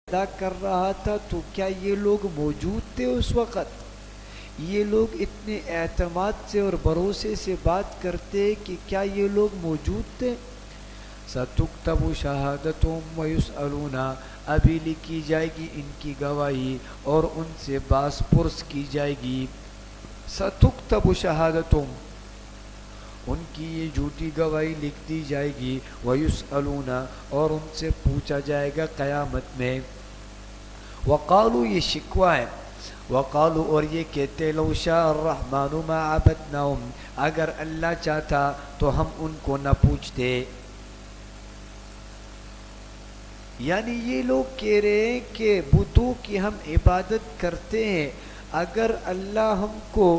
ادا کر رہا تھا تو کیا یہ لوگ موجود تھے اس وقت؟ یہ لوگ اتنے اعتماد سے اور بھروسے سے بات کرتے کہ کیا یہ لوگ موجود تھے؟ سَتُكْتَبُ شَهَادَتُهُمْ وَيُسْأَلُونَ، ابھی لکھی جائے گی ان کی گواہی اور ان سے باز پرس کی جائے گی۔ سَتُكْتَبُ شَهَادَتُهُمْ، ان کی یہ جھوٹی گواہی لکھ دی جائے گی، وَيُسْأَلُونَ، اور ان سے پوچھا جائے گا قیامت میں۔ وقالو، یہ شکوہ ہے، وقالو، اور یہ کہتے، لو شاء الرحمن ما عبدناہم، اگر اللہ چاہتا تو ہم ان کو نہ پوچھتے۔ یعنی یہ لوگ کہہ رہے ہیں کہ بتوں کی ہم عبادت کرتے ہیں، اگر اللہ ہم کو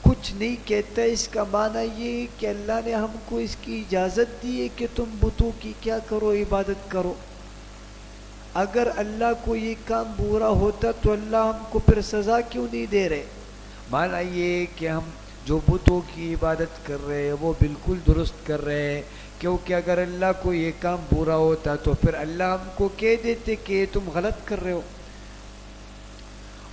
کچھ نہیں کہتا، اس کا معنی یہ ہے کہ اللہ نے ہم کو اس کی اجازت دی ہے کہ تم بتوں کی کیا کرو، عبادت کرو۔ اگر اللہ کو یہ کام برا ہوتا تو اللہ ہم کو پھر سزا کیوں نہیں دے رہے؟ معنی یہ ہے کہ ہم جو بتوں کی عبادت کر رہے ہیں وہ بالکل درست کر رہے ہیں، کیونکہ اگر اللہ کو یہ کام برا ہوتا تو پھر اللہ ہم کو کہہ دیتے کہ تم غلط کر رہے ہو۔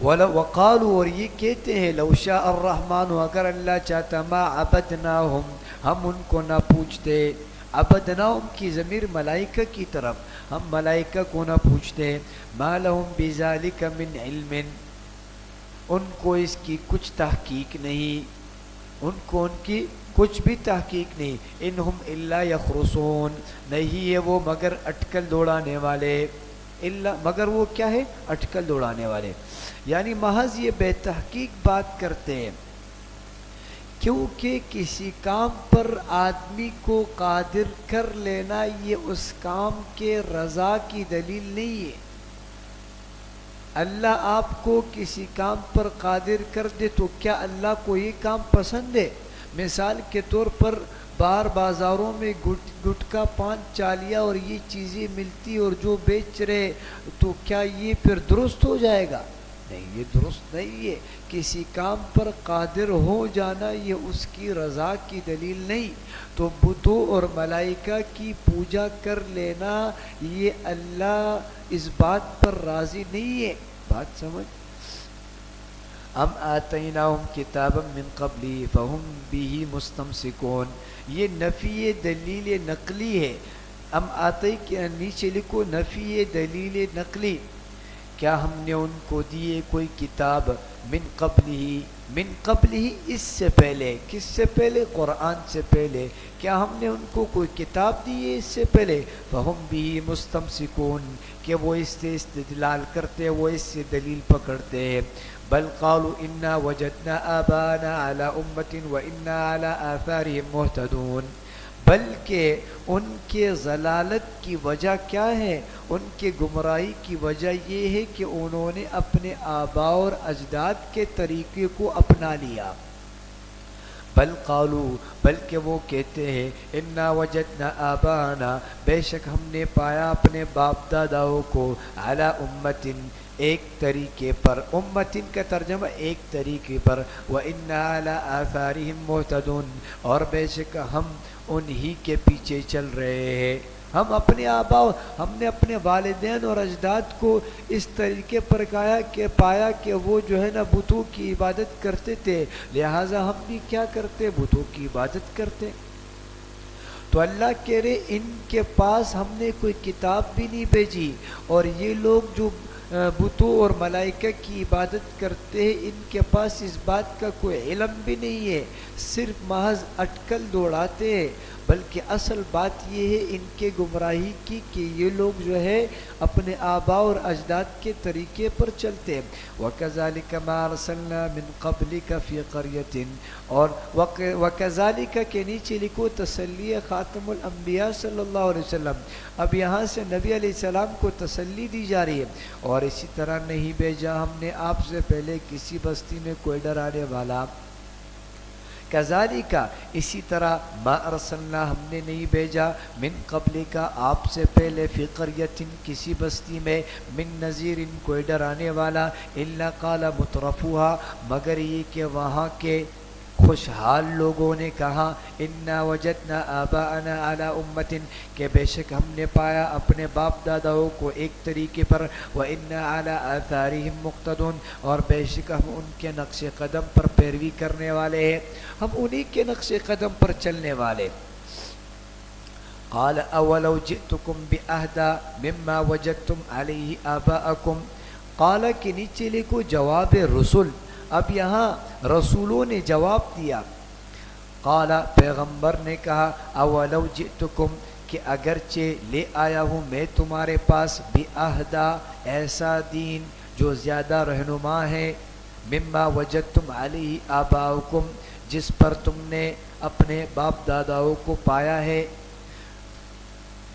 وقالوا، اور یہ کہتے ہیں، لو شاء الرحمن، اگر اللہ چاہتا، ما عبدناہم، ہم ان کو نہ پوچھتے۔ عبدناہم کی ضمیر ملائکہ کی طرف، ہم ملائکہ کو نہ پوچھتے۔ ما لہم بذالک من علم، ان کو اس کی کچھ تحقیق نہیں، ان کو ان کی کچھ بھی تحقیق نہیں۔ انہم الا یخرصون، نہیں ہے وہ مگر اٹکل دوڑانے والے، مگر وہ کیا ہے؟ اٹکل دوڑانے والے، یعنی محض یہ بے تحقیق بات کرتے ہیں۔ کیونکہ کسی کام پر آدمی کو قادر کر لینا یہ اس کام کے رضا کی دلیل نہیں ہے۔ اللہ آپ کو کسی کام پر قادر کر دے تو کیا اللہ کو یہ کام پسند ہے؟ مثال کے طور پر باہر بازاروں میں گٹکا، پان، چالیا اور یہ چیزیں ملتی اور جو بیچ رہے، تو کیا یہ پھر درست ہو جائے گا؟ نہیں، یہ درست نہیں ہے۔ کسی کام پر قادر ہو جانا یہ اس کی رضا کی دلیل نہیں۔ تو بتوں اور ملائکہ کی پوجا کر لینا یہ اللہ اس بات پر راضی نہیں ہے۔ بات سمجھ؟ ام آتیناہم کتابا من قبلی فہم بہ مستمسکون، یہ نفی دلیل نقلی ہے۔ ام آتی کے نیچے لکھو نفی دلیل نقلی، کیا ہم نے ان کو دیے کوئی کتاب؟ من قبلی، من قبلی اس سے پہلے، کس سے پہلے؟ قرآن سے پہلے، کیا ہم نے ان کو کوئی کتاب دی ہے اس سے پہلے؟ فہم بھی مستمسکون، کہ وہ اس سے استدلال کرتے، وہ اس سے دلیل پکڑتے ہیں۔ بل قالوا انا وجدنا آباءنا على امة وانا على آثارهم مهتدون، بلکہ ان کے ضلالت کی وجہ کیا ہے؟ ان کے گمراہی کی وجہ یہ ہے کہ انہوں نے اپنے آباء اور اجداد کے طریقے کو اپنا لیا۔ بل قالوا، بلکہ وہ کہتے ہیں، انا وجدنا آباءنا، بے شک ہم نے پایا اپنے باپ داداؤں کو، علی امت، ایک طریقے پر، امتن کا ترجمہ ایک طریقے پر، وَإِنَّا عَلَىٰ آثَارِهِمْ مُهْتَدُونَ، اور بے شک ہم انہی کے پیچھے چل رہے ہیں۔ ہم اپنے آباء، ہم نے اپنے والدین اور اجداد کو اس طریقے پر پایا کہ وہ جو ہے نا بتوں کی عبادت کرتے تھے، لہٰذا ہم بھی کیا کرتے؟ بتوں کی عبادت کرتے۔ تو اللہ کہہ رہے ان کے پاس ہم نے کوئی کتاب بھی نہیں بھیجی، اور یہ لوگ جو بتوں اور ملائکہ کی عبادت کرتے ہیں ان کے پاس اس بات کا کوئی علم بھی نہیں ہے، صرف محض اٹکل دوڑاتے ہیں۔ بلکہ اصل بات یہ ہے ان کے گمراہی کی کہ یہ لوگ جو ہے اپنے آباء اور اجداد کے طریقے پر چلتے ہیں۔ وَكَذَلِكَ مَا أَرْسَلْنَا مِن قَبْلِكَ فِي قَرْيَةٍ، اور وَكَذَلِكَ کے نیچے لکھو تسلی خاتم الانبیاء صلی اللہ علیہ وسلم۔ اب یہاں سے نبی علیہ السلام کو تسلی دی جا رہی ہے، اور اسی طرح نہیں بھیجا ہم نے آپ سے پہلے کسی بستی میں کوئی ڈرانے والا۔ کذالک، اسی طرح، ما ارسلنا، ہم نے نہیں بھیجا، من قبل کا، آپ سے پہلے، فی قریۃ، کسی بستی میں، من نذیر، کوئی ڈرانے والا، الا قال مترفوها، مگر یہ کہ وہاں کے خوشحال لوگوں نے کہا انا وجدنا آباءنا علی امتن کہ بے شک ہم نے پایا اپنے باپ داداؤں کو ایک طریقے پر، وانا علی آثارہم مقتدون اور بے شک ہم ان کے نقش قدم پر پیروی کرنے والے ہیں، ہم انہی کے نقش قدم پر چلنے والے۔ قال اولو جئتکم باہدی مما وجدتم علیہ آباءکم، قال کے نیچے لکھو جواب رسول، اب یہاں رسولوں نے جواب دیا۔ قال پیغمبر نے کہا اولو جئتکم کہ اگرچہ لے آیا ہوں میں تمہارے پاس باہدی ایسا دین جو زیادہ رہنما ہے، مما وجدتم علیہ آباءکم جس پر تم نے اپنے باپ داداؤں کو پایا ہے،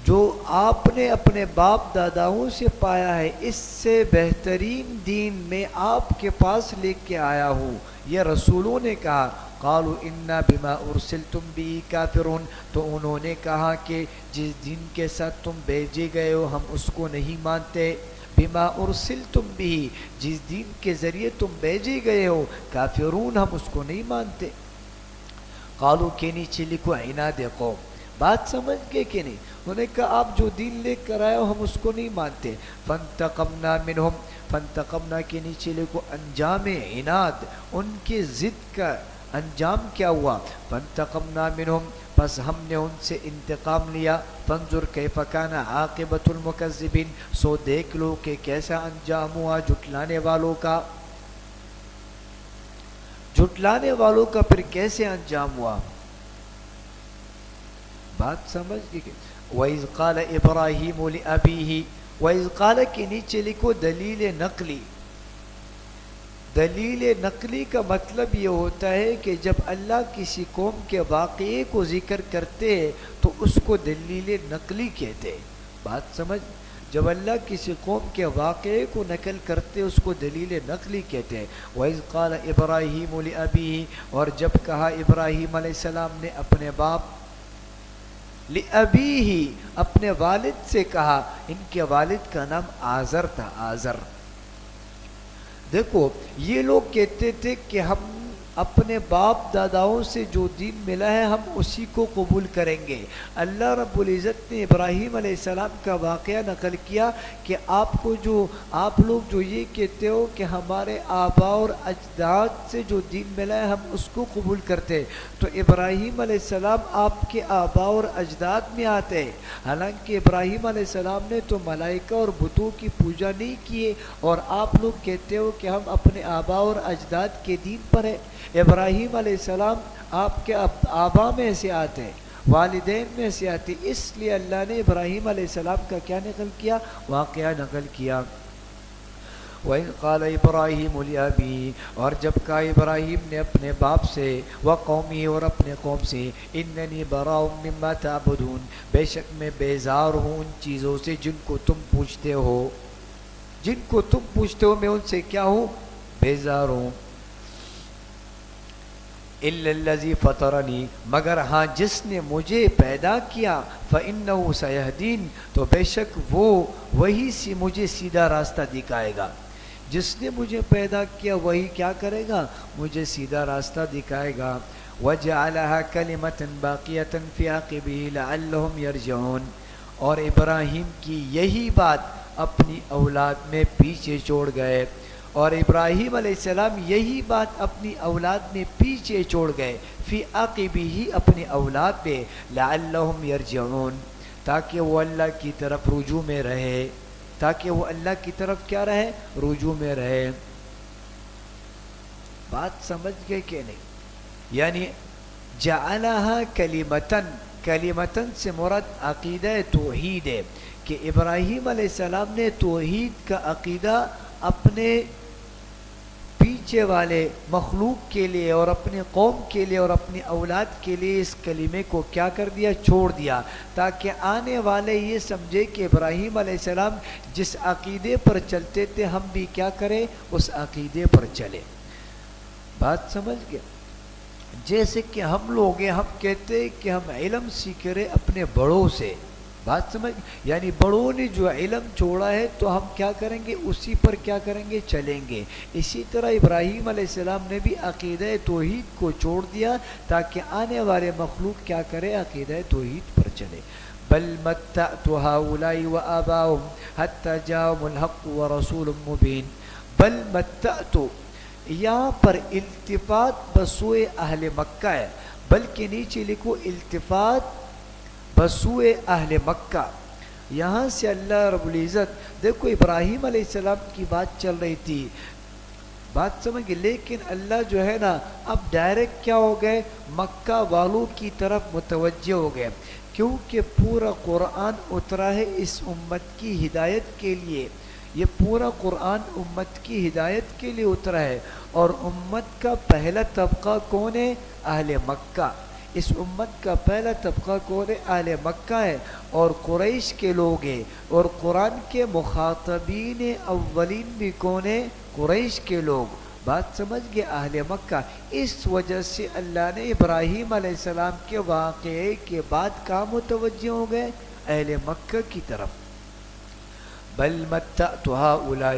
جو آپ نے اپنے باپ داداؤں سے پایا ہے اس سے بہترین دین میں آپ کے پاس لے کے آیا ہوں، یہ رسولوں نے کہا۔ قالوا انا بما ارسلتم به کافرون، تو انہوں نے کہا کہ جس دین کے ساتھ تم بھیجے گئے ہو ہم اس کو نہیں مانتے، بما ارسلتم به جس دین کے ذریعے تم بھیجے گئے ہو، کافرون ہم اس کو نہیں مانتے۔ قالوا کے نیچے لکھو عناد قوم، بات سمجھ گئے کہ نہیں؟ انہوں نے کہا آپ جو دین لے کر آئے ہو ہم اس کو نہیں مانتے۔ فانتقمنا منہم، فانتقمنا کے نیچے لکھو انجام عناد، ان کی ضد کا انجام کیا ہوا؟ فانتقمنا منہم پس ہم نے ان سے انتقام لیا۔ فانظر کیف کان عاقبۃ المکذبین، سو دیکھ لو کہ کیسا انجام ہوا جھٹلانے والوں کا، جھٹلانے والوں کا پھر کیسے انجام ہوا۔ بات سمجھ گئے؟ وَإِذْ قَالَ إِبْرَاهِيمُ لِأَبِيهِ، وَإِذْ قَالَ کے نیچے لکھو دلیل نقلی۔ دلیل نقلی کا مطلب یہ ہوتا ہے کہ جب اللہ کسی قوم کے واقعے کو ذکر کرتے ہیں تو اس کو دلیل نقلی کہتے ہیں۔ بات سمجھ؟ جب اللہ کسی قوم کے واقعے کو نقل کرتے اس کو دلیل نقلی کہتے ہیں۔ وَإِذْ قَالَ إِبْرَاهِيمُ لِأَبِيهِ، اور جب کہا ابراہیم علیہ السلام نے اپنے باپ، لِأَبِيهِ اپنے والد سے کہا، ان کے والد کا نام آزر تھا، آزر۔ دیکھو یہ لوگ کہتے تھے کہ ہم اپنے باپ داداؤں سے جو دین ملا ہے ہم اسی کو قبول کریں گے۔ اللہ رب العزت نے ابراہیم علیہ السلام کا واقعہ نقل کیا کہ آپ لوگ جو یہ کہتے ہو کہ ہمارے آباء اور اجداد سے جو دین ملا ہے ہم اس کو قبول کرتے، تو ابراہیم علیہ السلام آپ کے آباء اور اجداد میں آتے ہیں، حالانکہ ابراہیم علیہ السلام نے تو ملائکہ اور بتوں کی پوجا نہیں کیے، اور آپ لوگ کہتے ہو کہ ہم اپنے آباء اور اجداد کے دین پر ہیں۔ ابراہیم علیہ السلام آپ کے آبا میں سے آتے ہیں، والدین میں سے آتے، اس لیے اللہ نے ابراہیم علیہ السلام کا کیا نقل کیا؟ واقعہ نقل کیا۔ وَإِذْ قَالَ إِبْرَاهِيمُ لِأَبِيهِ، اور جب کہا ابراہیم نے اپنے باپ سے، وَقَوْمِهِ اور اپنے قوم سے، إِنَّنِي بَرَاءٌ مِّمَّا تَعْبُدُونَ بے شک میں بیزار ہوں ان چیزوں سے جن کو تم پوچھتے ہو، جن کو تم پوچھتے ہو میں ان سے کیا ہوں؟ بیزار ہوں۔ إِلَّا الَّذِي فَطَرَنِي مگر ہاں جس نے مجھے پیدا کیا، فَإِنَّهُ سَيَهْدِينِ تو بے شک وہ وہی سے مجھے سیدھا راستہ دکھائے گا۔ جس نے مجھے پیدا کیا وہی کیا کرے گا؟ مجھے سیدھا راستہ دکھائے گا۔ وَجَعَلَهَا كَلِمَةً بَاقِيَةً فِي عَقِبِهِ لَعَلَّهُمْ يَرْجِعُونَ اور ابراہیم کی یہی بات اپنی اولاد میں پیچھے چھوڑ گئے، اور ابراہیم علیہ السلام یہی بات اپنی اولاد میں پیچھے چھوڑ گئے، فی عقبہ اپنی اولاد پہ، لعلہم یرجعون تاکہ وہ اللہ کی طرف رجوع میں رہے، تاکہ وہ اللہ کی طرف کیا رہے؟ رجوع میں رہے۔ بات سمجھ گئے کہ نہیں؟ یعنی جعلہا کلمتن، کلمتن سے مراد عقیدہ توحید ہے کہ ابراہیم علیہ السلام نے توحید کا عقیدہ اپنے پیچھے والے مخلوق کے لیے اور اپنے قوم کے لیے اور اپنی اولاد کے لیے اس کلمے کو کیا کر دیا؟ چھوڑ دیا، تاکہ آنے والے یہ سمجھے کہ ابراہیم علیہ السلام جس عقیدے پر چلتے تھے ہم بھی کیا کریں؟ اس عقیدے پر چلے۔ بات سمجھ گئے؟ جیسے کہ ہم لوگ ہیں، ہم کہتے ہیں کہ ہم علم سیکھ رہے اپنے بڑوں سے، بات سمجھ، یعنی بڑوں نے جو علم چھوڑا ہے تو ہم کیا کریں گے، اسی پر کیا کریں گے، چلیں گے۔ اسی طرح ابراہیم علیہ السلام نے بھی عقیدہ توحید کو چھوڑ دیا تاکہ آنے والے مخلوق کیا کرے، عقیدہ توحید پر چلے۔ بل متعت هؤلاء وآباؤهم حتى جاءهم الحق ورسول مبین۔ بل متعت، یہاں پر التفات بسوئے اہل مکہ ہے، بلکہ نیچے لکھو التفات بسوئے اہل مکہ۔ یہاں سے اللہ رب العزت، دیکھو ابراہیم علیہ السلام کی بات چل رہی تھی، بات سمجھ گئے، لیکن اللہ جو ہے نا اب ڈائریکٹ کیا ہو گئے، مکہ والوں کی طرف متوجہ ہو گئے، کیونکہ پورا قرآن اترا ہے اس امت کی ہدایت کے لیے۔ یہ پورا قرآن امت کی ہدایت کے لیے اترا ہے، اور امت کا پہلا طبقہ کون ہے، اہل مکہ۔ اس امت کا پہلا طبقہ کون ہے، اہل مکہ ہے، اور قریش کے لوگ ہیں، اور قرآن کے مخاطبین اولین بھی کون ہیں، قریش کے لوگ۔ بات سمجھ گئے، اہل مکہ۔ اس وجہ سے اللہ نے ابراہیم علیہ السلام کے واقعے کے بعد کہاں متوجہ ہو گئے، اہل مکہ کی طرف۔ بل متعت هؤلاء،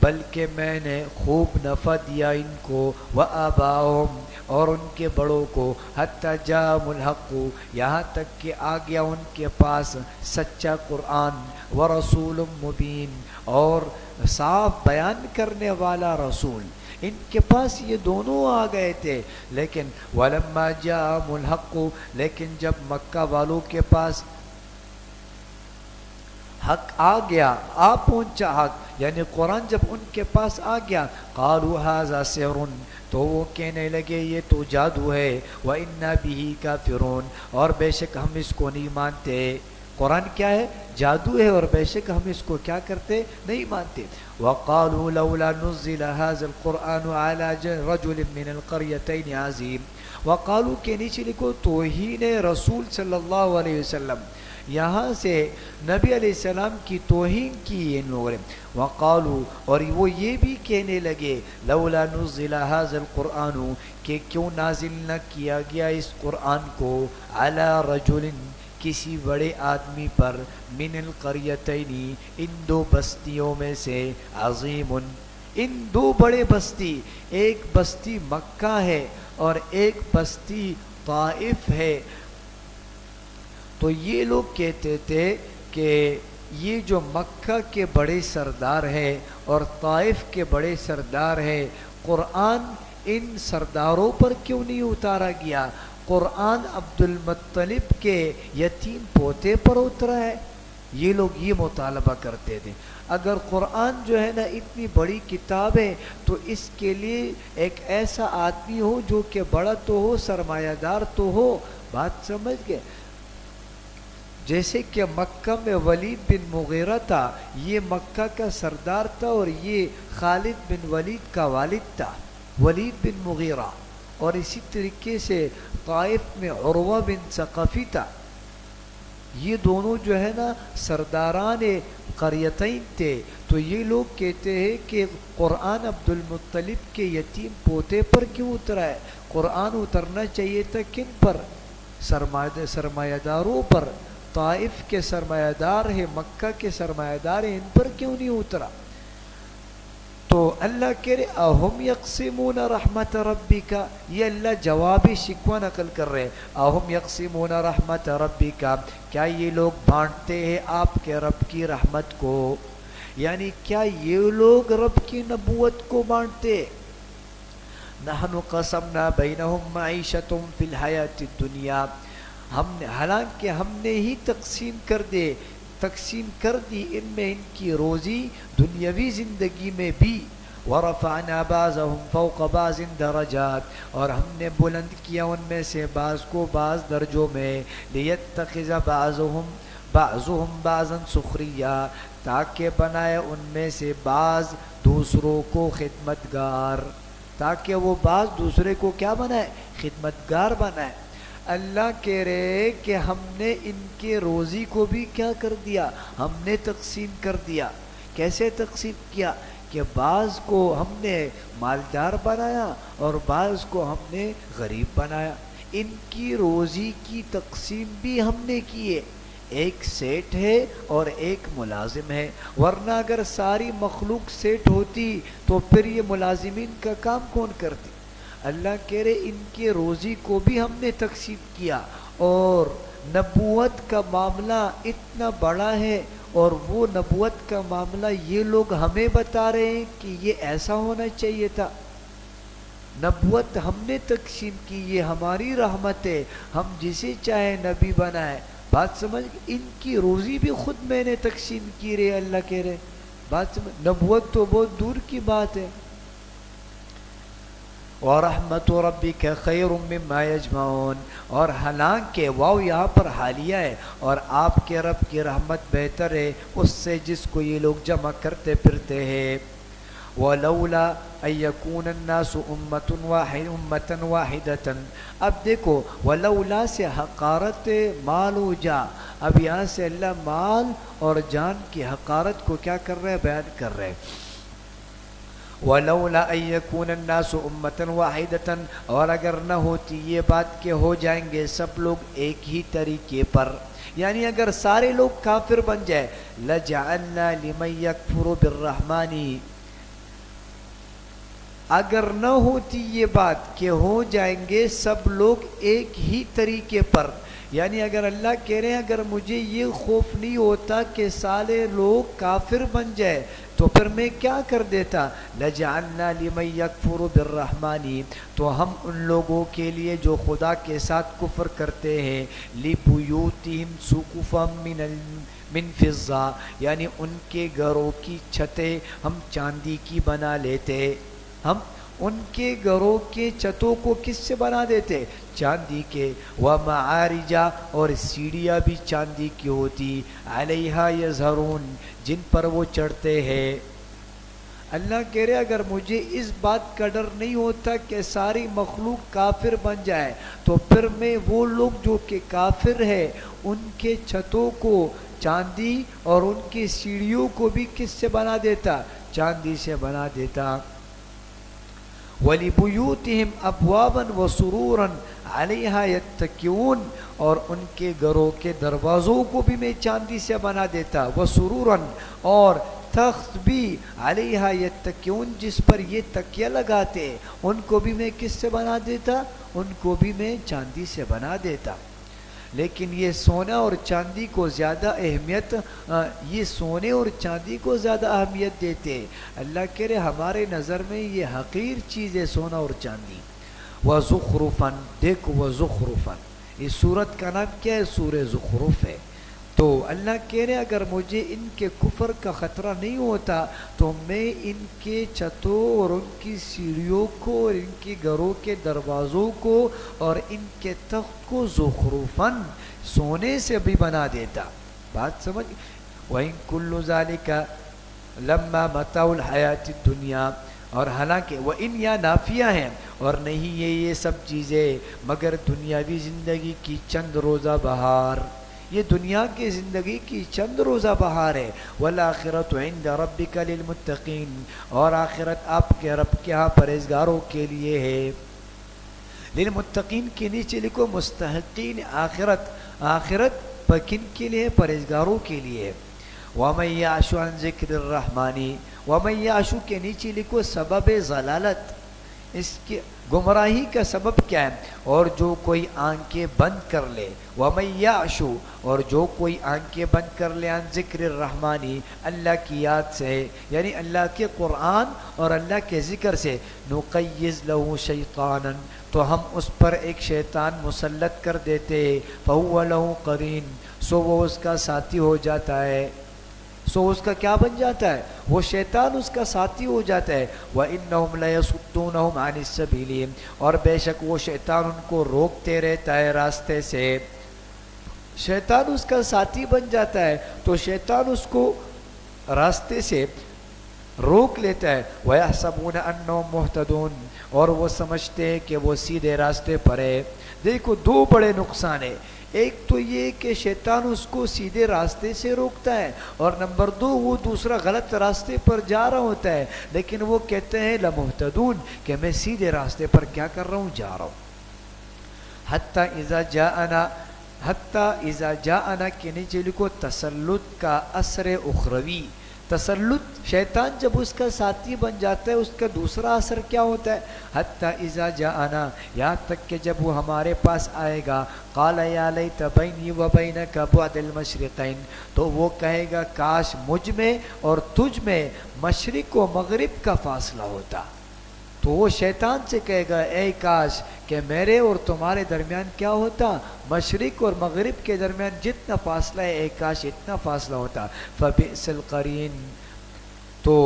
بلکہ میں نے خوب نفع دیا ان کو، وآباؤہم، اور ان کے بڑوں کو، حتی جاءہم الحق، یہاں تک کہ آ گیا ان کے پاس سچا قرآن، ورسول مبین، اور صاف بیان کرنے والا رسول۔ ان کے پاس یہ دونوں آ گئے تھے، لیکن ولما جاءہم الحق، لیکن جب مکہ والوں کے پاس حق آ گیا، آ پہنچا حق، یعنی قرآن جب ان کے پاس آ گیا، قالوا ھذا سحر، تو وہ کہنے لگے یہ تو جادو ہے، وَإِنَّا بِهِ كَافِرُونَ، اور بے شک ہم اس کو نہیں مانتے۔ قرآن کیا ہے، جادو ہے، اور بے شک ہم اس کو کیا کرتے، نہیں مانتے۔ وَقَالُوا لَوْلَا نُزِّلَ هَذَا الْقُرْآنُ عَلَى رَجُلٍ مِّنَ الْقَرْيَتَيْنِ عَظِيمٍ۔ وَقَالُوا کے نیچے لکھو توہین رسول صلی اللہ علیہ وسلم، یہاں سے نبی علیہ السلام کی توہین کی ان لوگوں نے۔ وقالوا، اور وہ یہ بھی کہنے لگے، لولا نزل هذا القرآن، کہ کیوں نازل نہ کیا گیا اس قرآن کو، علی رجل، کسی بڑے آدمی پر، من القریتین، ان دو بستیوں میں سے، عظیم، ان دو بڑے بستی، ایک بستی مکہ ہے اور ایک بستی طائف ہے۔ تو یہ لوگ کہتے تھے کہ یہ جو مکہ کے بڑے سردار ہیں اور طائف کے بڑے سردار ہیں، قرآن ان سرداروں پر کیوں نہیں اتارا گیا، قرآن عبد المطلب کے یتیم پوتے پر اترا ہے۔ یہ لوگ یہ مطالبہ کرتے تھے۔ اگر قرآن جو ہے نا اتنی بڑی کتاب ہے تو اس کے لیے ایک ایسا آدمی ہو جو کہ بڑا تو ہو، سرمایہ دار تو ہو۔ بات سمجھ گئے، جیسے کہ مکہ میں ولید بن مغیرہ تھا، یہ مکہ کا سردار تھا، اور یہ خالد بن ولید کا والد تھا، ولید بن مغیرہ۔ اور اسی طریقے سے طائف میں عروہ بن ثقفی تھا۔ یہ دونوں جو ہے نا سرداران قریتین تھے۔ تو یہ لوگ کہتے ہیں کہ قرآن عبد المطلب کے یتیم پوتے پر کیوں اترا ہے، قرآن اترنا چاہیے تھا کن پر، سرمایہ داروں پر۔ طائف کے سرمایہ دار ہیں، مکہ کے سرمایہ دار ہیں، ان پر کیوں نہیں اترا؟ تو اللہ کہہ رہے اہم یقسمون رحمت ربک، یہ اللہ جوابی شکوہ نقل کر رہے، اہم یقسمون رحمت ربک، کیا یہ لوگ بانٹتے ہیں آپ کے رب کی رحمت کو، یعنی کیا یہ لوگ رب کی نبوت کو بانٹتے؟ نحن قسمنا بینہم معیشتہم فی الحیات الدنیا، ہم نے، حالانکہ ہم نے ہی تقسیم کر دی ان میں ان کی روزی دنیاوی زندگی میں بھی۔ ورفعنا بعضهم فوق بعض درجات، اور ہم نے بلند کیا ان میں سے بعض کو بعض درجوں میں، لیتخذ بعضهم بعضا سخریا، تاکہ بنائے ان میں سے بعض دوسروں کو خدمتگار، تاکہ وہ بعض دوسرے کو کیا بنائے، خدمتگار بنائے۔ اللہ کہہ رہے کہ ہم نے ان کے روزی کو بھی کیا کر دیا، ہم نے تقسیم کر دیا۔ کیسے تقسیم کیا کہ بعض کو ہم نے مالدار بنایا اور بعض کو ہم نے غریب بنایا۔ ان کی روزی کی تقسیم بھی ہم نے کی ہے، ایک سیٹ ہے اور ایک ملازم ہے، ورنہ اگر ساری مخلوق سیٹ ہوتی تو پھر یہ ملازمین کا کام کون کرتی؟ اللہ کہہ رہے ان کے روزی کو بھی ہم نے تقسیم کیا، اور نبوت کا معاملہ اتنا بڑا ہے، اور وہ نبوت کا معاملہ یہ لوگ ہمیں بتا رہے ہیں کہ یہ ایسا ہونا چاہیے تھا۔ نبوت ہم نے تقسیم کی، یہ ہماری رحمت ہے، ہم جسے چاہے نبی بنائے۔ بات سمجھ، ان کی روزی بھی خود میں نے تقسیم کی رہے، اللہ کہہ رہے بات سمجھ، نبوت تو بہت دور کی بات ہے۔ وَرَحْمَةُ رَبِّكَ خَيْرٌ مِّمَّا يَجْمَعُونَ، اور حالانکہ واو یہاں پر حالیہ ہے، اور آپ کے رب کی رحمت بہتر ہے اس سے جس کو یہ لوگ جمع کرتے پھرتے ہیں۔ وَلَوْلَا أَن يَكُونَ النَّاسُ أُمَّةً وَاحِدَةً، اب دیکھو ولولا سے حقارت مال و جا، اب یہاں سے اللہ مال اور جان کی حقارت کو کیا کر رہے ہیں؟ بیان کر رہے ہیں۔ وَلَوْلَا أَن يَكُونَ النَّاسُ أُمَّةً وَاحِدَةً، اور اگر نہ ہوتی یہ بات کہ ہو جائیں گے سب لوگ ایک ہی طریقے پر، یعنی اگر سارے لوگ کافر بن جائے، لَجَعَلْنَا لِمَن يَكْفُرُ بِالرَّحْمَنِ، اگر نہ ہوتی یہ بات کہ ہو جائیں گے سب لوگ ایک ہی طریقے پر، یعنی اگر اللہ کہہ رہے ہیں اگر مجھے یہ خوف نہیں ہوتا کہ سارے لوگ کافر بن جائے تو پھر میں کیا کر دیتا؟ لَجَعَلْنَا لِمَن يَكْفُرُ بِالرَّحْمَنِ، تو ہم ان لوگوں کے لیے جو خدا کے ساتھ کفر کرتے ہیں، لِبُيُوتِهِمْ سُقُفًا من فضہ، یعنی ان کے گھروں کی چھتیں ہم چاندی کی بنا لیتے، ہم ان کے گھروں کے چھتوں کو کس سے بنا دیتے؟ چاندی کے، وَمَعَارِجَ، اور سیڑھیاں بھی چاندی کی ہوتی، عَلَيْهَا يَظْهَرُونَ، جن پر وہ چڑھتے ہیں۔ اللہ کہہ رہے اگر مجھے اس بات کا ڈر نہیں ہوتا کہ ساری مخلوق کافر بن جائے تو پھر میں وہ لوگ جو کہ کافر ہے ان کے چھتوں کو چاندی اور ان کی سیڑھیوں کو بھی کس سے بنا دیتا؟ چاندی سے بنا دیتا۔ وَلِبُيُوتِهِمْ أَبْوَابًا وَسُرُورًا عَلَيْهَا يَتَّكِئُونَ، اور ان کے گھروں کے دروازوں کو بھی میں چاندی سے بنا دیتا، وَسُرُورًا، اور تخت بھی، عَلَيْهَا يَتَّكِئُونَ، جس پر یہ تکیہ لگاتے ان کو بھی میں کس سے بنا دیتا؟ ان کو بھی میں چاندی سے بنا دیتا۔ لیکن یہ سونا اور چاندی کو زیادہ اہمیت، یہ سونے اور چاندی کو زیادہ اہمیت دیتے، اللہ کہہ رہے ہمارے نظر میں یہ حقیر چیز ہے سونا اور چاندی۔ وَزُخْرُفًا، دیکھو وَزُخْرُفًا، اس سورت کا نام کیا ہے؟ سورہ زخرف ہے۔ تو اللہ کہہ رہے اگر مجھے ان کے کفر کا خطرہ نہیں ہوتا تو میں ان کے چھتوں اور ان کی سیڑھیوں کو اور ان کے گھروں کے دروازوں کو اور ان کے تخت کو زخرفاً، سونے سے بھی بنا دیتا۔ بات سمجھ؟ وَإِن كُلُّ ذَلِكَ لَمَّا مَتَاعُ الْحَيَاةِ الدُّنْيَا، اور حالانکہ وَإِن یا نافیہ ہیں، اور نہیں یہ سب چیزیں مگر دنیاوی زندگی کی چند روزہ بہار، یہ دنیا کی زندگی کی چند روزہ بہار ہے۔ وَالْآخِرَةُ عِنْدَ رَبِّكَ لِلْمُتَّقِينَ، اور آخرت آپ کے رب کے ہاں پرہیزگاروں کے لیے ہے۔ للمتقین کے نیچے لکھو مستحقین آخرت، آخرت پر کن کے لیے؟ پرہیزگاروں کے لیے۔ وَمَن يَعْشُ عَن ذِكْرِ الرَّحْمَنِ، وَمَن يَعْشُ کے نیچے لکھو سبب ضلالت، اس کی گمراہی کا سبب کیا ہے؟ اور جو کوئی آنکھیں بند کر لے، وَمَن يَعْشُ، اور جو کوئی آنکھیں بند کر لے، عن ذکر الرحمانی، اللہ کی یاد سے، یعنی اللہ کے قرآن اور اللہ کے ذکر سے، نُقَيِّضْ لَهُ شَيْطَانًا، تو ہم اس پر ایک شیطان مسلط کر دیتے، فَهُوَ لَهُ قَرِينٌ، سو وہ اس کا ساتھی ہو جاتا ہے، سو اس کا کیا بن جاتا ہے؟ وہ شیطان اس کا ساتھی ہو جاتا ہے۔ وَإِنَّهُمْ لَيَصُدُّونَهُمْ عَنِ السَّبِيلِ، اور بے شک وہ شیطان ان کو روکتے رہتا ہے راستے سے، شیطان اس کا ساتھی بن جاتا ہے تو شیطان اس کو راستے سے روک لیتا ہے۔ وَيَحْسَبُونَ أَنَّهُمْ مُهْتَدُونَ، اور وہ سمجھتے ہیں کہ وہ سیدھے راستے پر ہے۔ دیکھو دو بڑے نقصان ہیں، ایک تو یہ کہ شیطان اس کو سیدھے راستے سے روکتا ہے، اور نمبر دو وہ دوسرا غلط راستے پر جا رہا ہوتا ہے لیکن وہ کہتے ہیں لمحتدون، کہ میں سیدھے راستے پر کیا کر رہا ہوں؟ جا رہا ہوں۔ حتی اذا جاءنا، حتیٰ اذا جاءنا کے نیچے لکھو تسلط کا اثر اخروی. تسلط شیطان جب اس کا ساتھی بن جاتا ہے اس کا دوسرا اثر کیا ہوتا ہے؟ حتیٰ اذا جاءنا، یہاں تک کہ جب وہ ہمارے پاس آئے گا، قال یا لیت بینی و بینک بعد المشرقین، تو وہ کہے گا کاش مجھ میں اور تجھ میں مشرق و مغرب کا فاصلہ ہوتا. تو وہ شیطان سے کہے گا اے کاش کہ میرے اور تمہارے درمیان کیا ہوتا، مشرق اور مغرب کے درمیان جتنا فاصلہ ہے اے کاش اتنا فاصلہ ہوتا. فبئس القرین، تو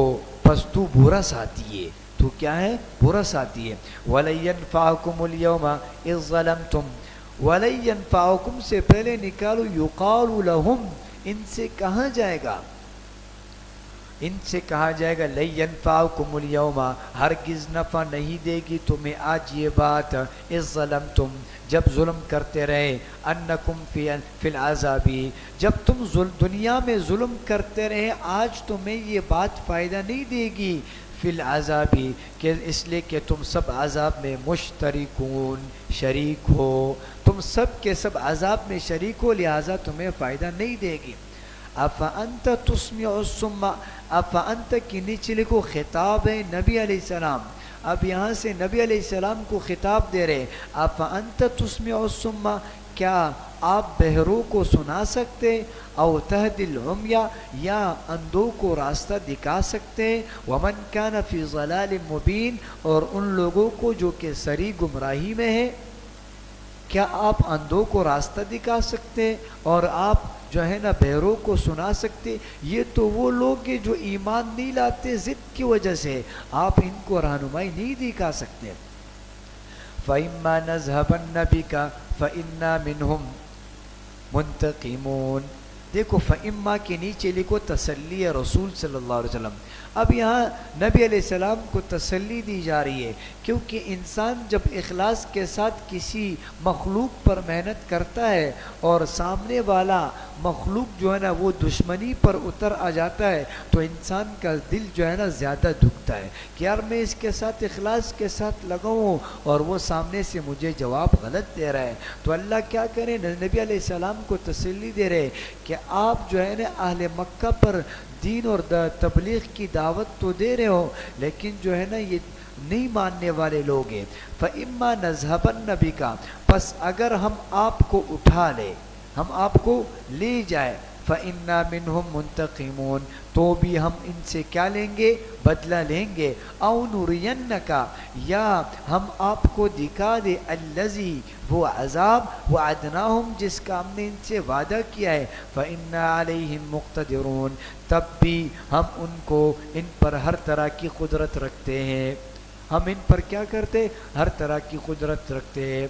پس تو برا ساتھی ہے، تو کیا ہے؟ برا ساتھی ہے. وَلَن يَنفَعَكُمُ الْيَوْمَ إِذ ظَّلَمْتُمْ، وَلَن يَنفَعَكُمْ سے پہلے نکالو یقال لَهُمْ، ان سے کہا جائے گا، ان سے کہا جائے گا لَن يَنفَعَكُمُ الْيَوْمَ، ہرگز نفع نہیں دے گی تمہیں آج یہ بات، اِذ ظَّلَمْتُمْ جب ظلم کرتے رہے، انکم فی العذاب جب تم دنیا میں ظلم کرتے رہے، آج تمہیں یہ بات فائدہ نہیں دے گی، فی العذاب کہ اس لیے کہ تم سب عذاب میں مشترکون شریک ہو، تم سب کے سب عذاب میں شریک ہو، لہٰذا تمہیں فائدہ نہیں دے گی. افانت تسمع الصم، افانت کی نیچے لکھو خطاب ہے نبی علیہ السلام. اب یہاں سے نبی علیہ السلام کو خطاب دے رہے، افانت تسمع الصم، کیا آپ بہروں کو سنا سکتے، او تہدی العمی، یا اندھوں کو راستہ دکھا سکتے، ومن کان فی ضلال مبین، اور ان لوگوں کو جو کہ سری گمراہی میں ہے. کیا آپ اندھوں کو راستہ دکھا سکتے اور آپ جو ہے نا بہروں کو سنا سکتے؟ یہ تو وہ لوگ ہیں جو ایمان نہیں لاتے ضد کی وجہ سے، آپ ان کو رہنمائی نہیں دکھا سکتے. فَإِمَّا نَذْهَبَنَّ بِكَ فَإِنَّا مِنْهُمْ مُنْتَقِمُونَ. دیکھو فَإِمَّا کے نیچے لکھو تسلی رسول صلی اللہ علیہ وسلم. اب یہاں نبی علیہ السلام کو تسلی دی جا رہی ہے، کیونکہ انسان جب اخلاص کے ساتھ کسی مخلوق پر محنت کرتا ہے اور سامنے والا مخلوق جو ہے نا وہ دشمنی پر اتر آ جاتا ہے، تو انسان کا دل جو ہے نا زیادہ دکھتا ہے کہ یار میں اس کے ساتھ اخلاص کے ساتھ لگاؤں اور وہ سامنے سے مجھے جواب غلط دے رہا ہے. تو اللہ کیا کرے، نبی علیہ السلام کو تسلی دے رہے کہ آپ جو ہے نا اہل مکہ پر دین اور تبلیغ کی دعوت تو دے رہے ہو، لیکن جو ہے نا یہ نہیں ماننے والے لوگ ہیں. فَإِمَّا نَذْهَبَنَّ بِكَ، پس اگر ہم آپ کو اٹھا لے، ہم آپ کو لے جائے، فَإِنَّا مِنْهُمْ مُنْتَقِمُونَ تو بھی ہم ان سے کیا لیں گے؟ بدلہ لیں گے. اَوْ نُرِيَنَّكَ، یا ہم آپ کو دکھا دے الَّذِي وہ عذاب وعدناہم جس کا ہم نے ان سے وعدہ کیا ہے، فَإِنَّا عَلَيْهِمْ مُقْتَدِرُونَ تب بھی ہم ان کو ان پر ہر طرح کی قدرت رکھتے ہیں. ہم ان پر کیا کرتے؟ ہر طرح کی قدرت رکھتے ہیں.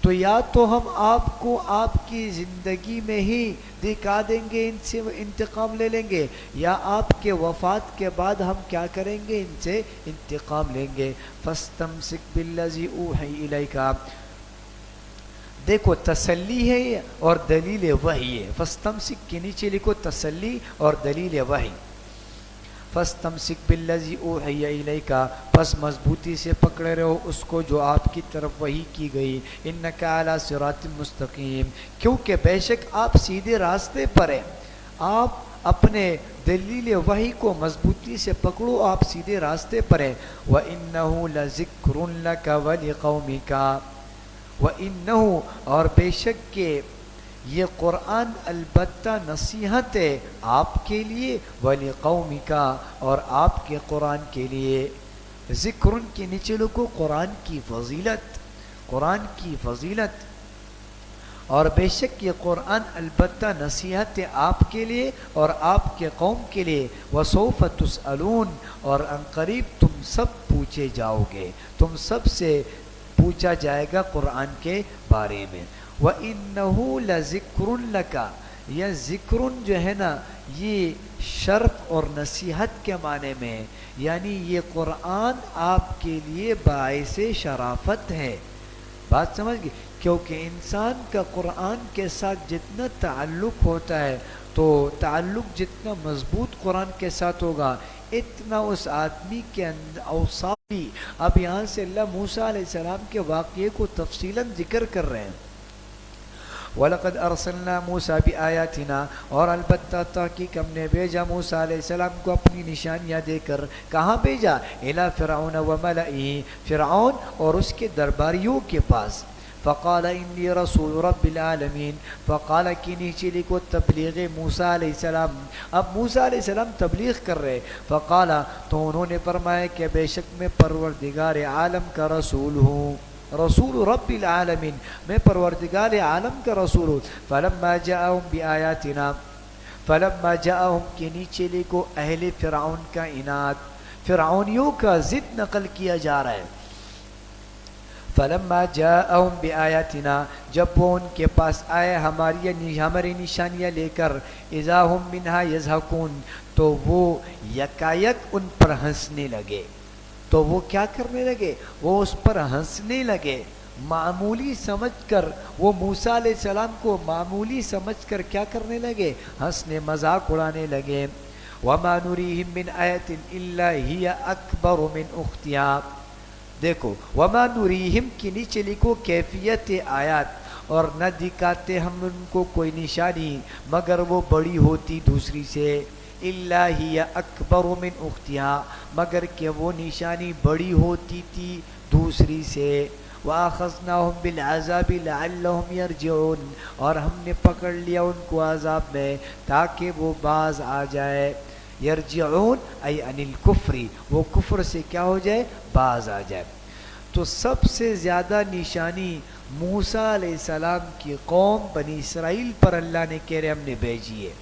تو یا تو ہم آپ کو آپ کی زندگی میں ہی دکھا دیں گے، ان سے انتقام لے لیں گے، یا آپ کے وفات کے بعد ہم کیا کریں گے؟ ان سے انتقام لیں گے. فَاسْتَمْسِكْ بِالَّذِي أُوحِيَ إِلَيْكَ، دیکھو تسلی ہے اور دلیل وحی ہے. فَاسْتَمْسِكْ کے نیچے لکھو تسلی اور دلیل وحی. فَاسْتَمْسِكْ بِالَّذِي أُوحِيَ إِلَيْكَ پس مضبوطی سے پکڑے رہو اس کو جو آپ کی طرف وحی کی گئی. إِنَّكَ عَلَى صِرَاطٍ مُسْتَقِيمٍ کیونکہ بے شک آپ سیدھے راستے پر ہیں. آپ اپنے دلیل وحی کو مضبوطی سے پکڑو، آپ سیدھے راستے پر ہیں. وَإِنَّهُ لَذِكْرٌ لَكَ وَلِقَوْمِكَ وَإِنَّهُ اور بے شک کہ یہ قرآن البتہ نصیحت ہے آپ کے لیے، وَلِقَوْمِكَ اور آپ کے قرآن کے لیے. ذکرن کے نیچے لکھو قرآن کی فضیلت، قرآن کی فضیلت. اور بے شک یہ قرآن البتہ نصیحت ہے آپ کے لیے اور آپ کے قوم کے لیے. وَسَوْفَ تُسْأَلُونَ اور عنقریب تم سب پوچھے جاؤ گے، تم سب سے پوچھا جائے گا قرآن کے بارے میں. وَإِنَّهُ لَذِكْرٌ لَكَ یہ ذکرن جو ہے نا یہ شرف اور نصیحت کے معنی میں ہے، یعنی یہ قرآن آپ کے لیے باعث شرافت ہے. بات سمجھ گئی؟ کیونکہ انسان کا قرآن کے ساتھ جتنا تعلق ہوتا ہے تو تعلق جتنا مضبوط قرآن کے ساتھ ہوگا اتنا اس آدمی کے اندر اوصاف. اب یہاں سے اللہ موسیٰ علیہ السلام کے واقعے کو تفصیلاً ذکر کر رہے ہیں. وَلَقَدْ أَرْسَلْنَا مُوسَى بِآيَاتِنَا، اور البتہ تحقیق ہم نے بھیجا موسیٰ علیہ السلام کو اپنی نشانیاں دے کر. کہاں بھیجا؟ إِلَى فِرْعَوْنَ وَمَلَئِهِ، فرعون اور اس کے درباریوں کے پاس. فقال انی رسول رب العالمین، فقال کی نیچے لکھو تبلیغ موسیٰ علیہ السلام. اب موسیٰ علیہ السلام تبلیغ کر رہے. فقال، تو انہوں نے فرمایا کہ بے شک میں پروردگار عالم کا رسول ہوں، رسول رب العالمین، میں پروردگار عالم کا رسول ہوں. فلما جاءہم بآیاتنا، فلما جاءہم کے نیچے لکھو اہل فرعون کا عناد، فرعونیوں کا ضد نقل کیا جا رہا ہے. فلما جاءہم بآیاتنا، جب وہ ان کے پاس آئے ہماری نشانیاں لے کر، اذا ہم منہا یضحکون، تو وہ یکایک ان پر ہنسنے لگے. تو وہ کیا کرنے لگے؟ وہ اس پر ہنسنے لگے، معمولی سمجھ کر. وہ موسیٰ علیہ السلام کو معمولی سمجھ کر کیا کرنے لگے؟ ہنسنے مذاق اڑانے لگے. وما نریہم من آیت الا ہی اکبر من اختها. دیکھو وما نریہم کی نیچے لکھو کیفیت آیات، اور نہ دکھاتے ہم ان کو کوئی نشانی مگر وہ بڑی ہوتی دوسری سے. الا ہی اکبر من اختها، مگر کہ وہ نشانی بڑی ہوتی تھی دوسری سے. وَأَخَذْنَاهُمْ بِالْعَذَابِ لَعَلَّهُمْ يَرْجِعُونَ، اور ہم نے پکڑ لیا ان کو عذاب میں تاکہ وہ باز آ جائے. یرجعون ای عن الکفر، وہ کفر سے کیا ہو جائے؟ باز آ جائے. تو سب سے زیادہ نشانی موسیٰ علیہ السلام کی قوم بنی اسرائیل پر اللہ نے کہہ رہے ہم نے بھیجی ہے.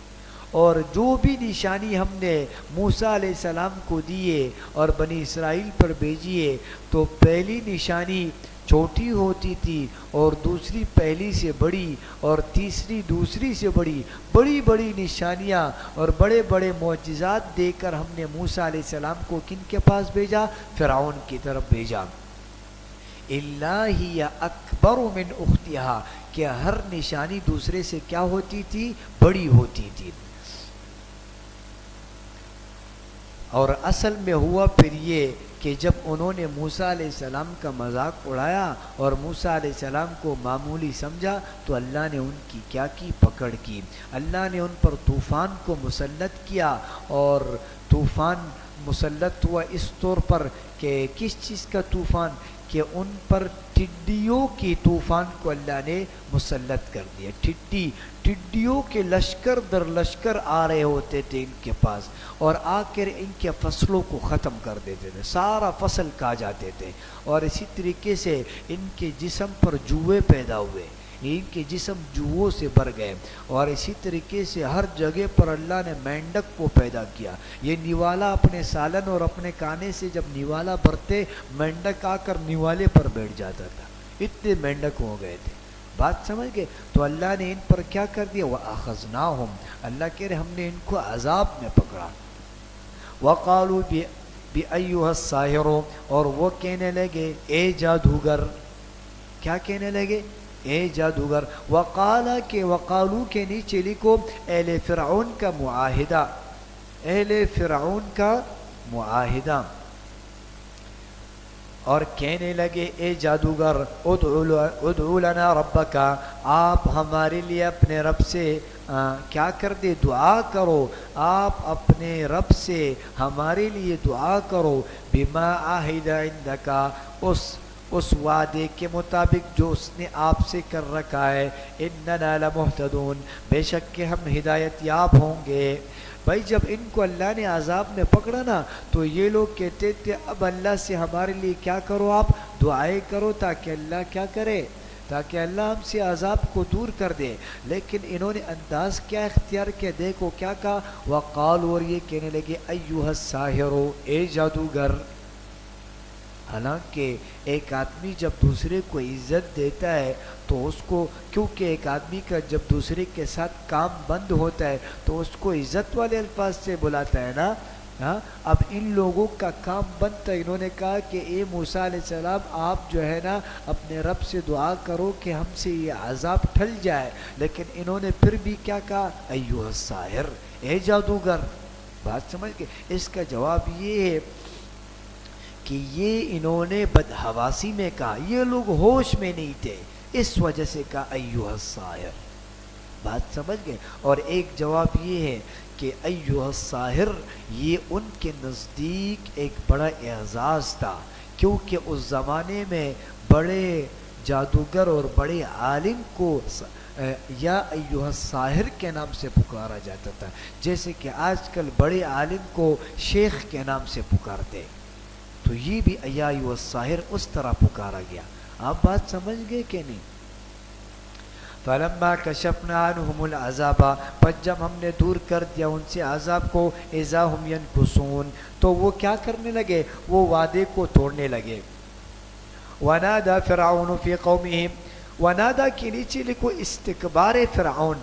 اور جو بھی نشانی ہم نے موسیٰ علیہ السلام کو دیے اور بنی اسرائیل پر بھیجیے، تو پہلی نشانی چھوٹی ہوتی تھی اور دوسری پہلی سے بڑی اور تیسری دوسری سے بڑی. بڑی بڑی نشانیاں اور بڑے بڑے معجزات دے کر ہم نے موسیٰ علیہ السلام کو کن کے پاس بھیجا؟ فرعون کی طرف بھیجا. الا ہی اکبر من اختها، کہ ہر نشانی دوسرے سے کیا ہوتی تھی؟ بڑی ہوتی تھی. اور اصل میں ہوا پھر یہ کہ جب انہوں نے موسیٰ علیہ السلام کا مذاق اڑایا اور موسیٰ علیہ السلام کو معمولی سمجھا، تو اللہ نے ان کی کیا کی؟ پکڑ کی. اللہ نے ان پر طوفان کو مسلط کیا. اور طوفان مسلط ہوا اس طور پر کہ کس چیز کا طوفان؟ کہ ان پر ٹڈیوں کی طوفان کو اللہ نے مسلط کر دیا. ٹڈیوں کے لشکر در لشکر آ رہے ہوتے تھے ان کے پاس، اور آ کر ان کے فصلوں کو ختم کر دیتے تھے، سارا فصل کھا جاتے تھے. اور اسی طریقے سے ان کے جسم پر جوئے پیدا ہوئے، ان کے جسم جوؤں سے بھر گئے. اور اسی طریقے سے ہر جگہ پر اللہ نے مینڈک کو پیدا کیا. یہ نیوالا اپنے سالن اور اپنے کانے سے جب نیوالا بھرتے، مینڈک آ کر نیوالے پر بیٹھ جاتا تھا. اتنے مینڈک ہو گئے تھے. بات سمجھ گئے؟ تو اللہ نے ان پر کیا کر دیا؟ وَأَخَذْنَاهُمْ، اللہ کہہ رہے ہم نے ان کو عذاب میں پکڑا. وَقَالُوا بِأَيُّهَا السَّاحِرُ، اور وہ کہنے لگے اے جادوگر. کیا کہنے لگے؟ اے جادوگر. وقالو کے نیچے لکھو اہل فرعون کا معاہدہ، اہل فرعون کا معاہدہ. اور کہنے لگے اے جادوگر ادعو لنا ربک، آپ ہمارے لیے اپنے رب سے کیا کر دے؟ دعا کرو. آپ اپنے رب سے ہمارے لیے دعا کرو. بما عہد عندک، اس وعدے کے مطابق جو اس نے آپ سے کر رکھا ہے. اننا لمہتدون، بے شک کہ ہم ہدایت یاب ہوں گے. بھائی جب ان کو اللہ نے عذاب میں پکڑا نا، تو یہ لوگ کہتے تھے اب اللہ سے ہمارے لیے کیا کرو؟ آپ دعائیں کرو تاکہ اللہ کیا کرے؟ تاکہ اللہ ہم سے عذاب کو دور کر دے. لیکن انہوں نے انداز کیا اختیار کیا؟ دیکھو کیا کہا؟ وقالوا، اور یہ کہنے لگے ایھا الساحر، اے جادوگر. حالانکہ ایک آدمی جب دوسرے کو عزت دیتا ہے تو اس کو، کیونکہ ایک آدمی کا جب دوسرے کے ساتھ کام بند ہوتا ہے تو اس کو عزت والے الفاظ سے بلاتا ہے نا. اب ان لوگوں کا کام بند تھا. انہوں نے کہا کہ اے موسیٰ علیہ السلام، آپ جو ہے نا اپنے رب سے دعا کرو کہ ہم سے یہ عذاب ٹل جائے. لیکن انہوں نے پھر بھی کیا کہا؟ ایھا الساحر، اے جادوگر. بات سمجھ کے اس کا جواب یہ ہے کہ یہ انہوں نے بدحواسی میں کہا. یہ لوگ ہوش میں نہیں تھے. اس وجہ سے کہا ایھا الساحر. بات سمجھ گئے؟ اور ایک جواب یہ ہے کہ ایھا الساحر یہ ان کے نزدیک ایک بڑا اعزاز تھا، کیونکہ اس زمانے میں بڑے جادوگر اور بڑے عالم کو یا ایھا الساحر کے نام سے پکارا جاتا تھا، جیسے کہ آج کل بڑے عالم کو شیخ کے نام سے پکارتے، تو یہ بھی یا ایھا الساحر اس طرح پکارا گیا. آپ بات سمجھ گئے کہ نہیں؟ فلما کشفنا عنہم العذاب، پس جب ہم نے دور کر دیا ان سے عذاب کو، اذا ہم ینکثون، تو وہ کیا کرنے لگے؟ وہ وعدے کو توڑنے لگے. ونادى فرعون فی قومہ، ونادا کے نیچے لکھو استکبار فرعون،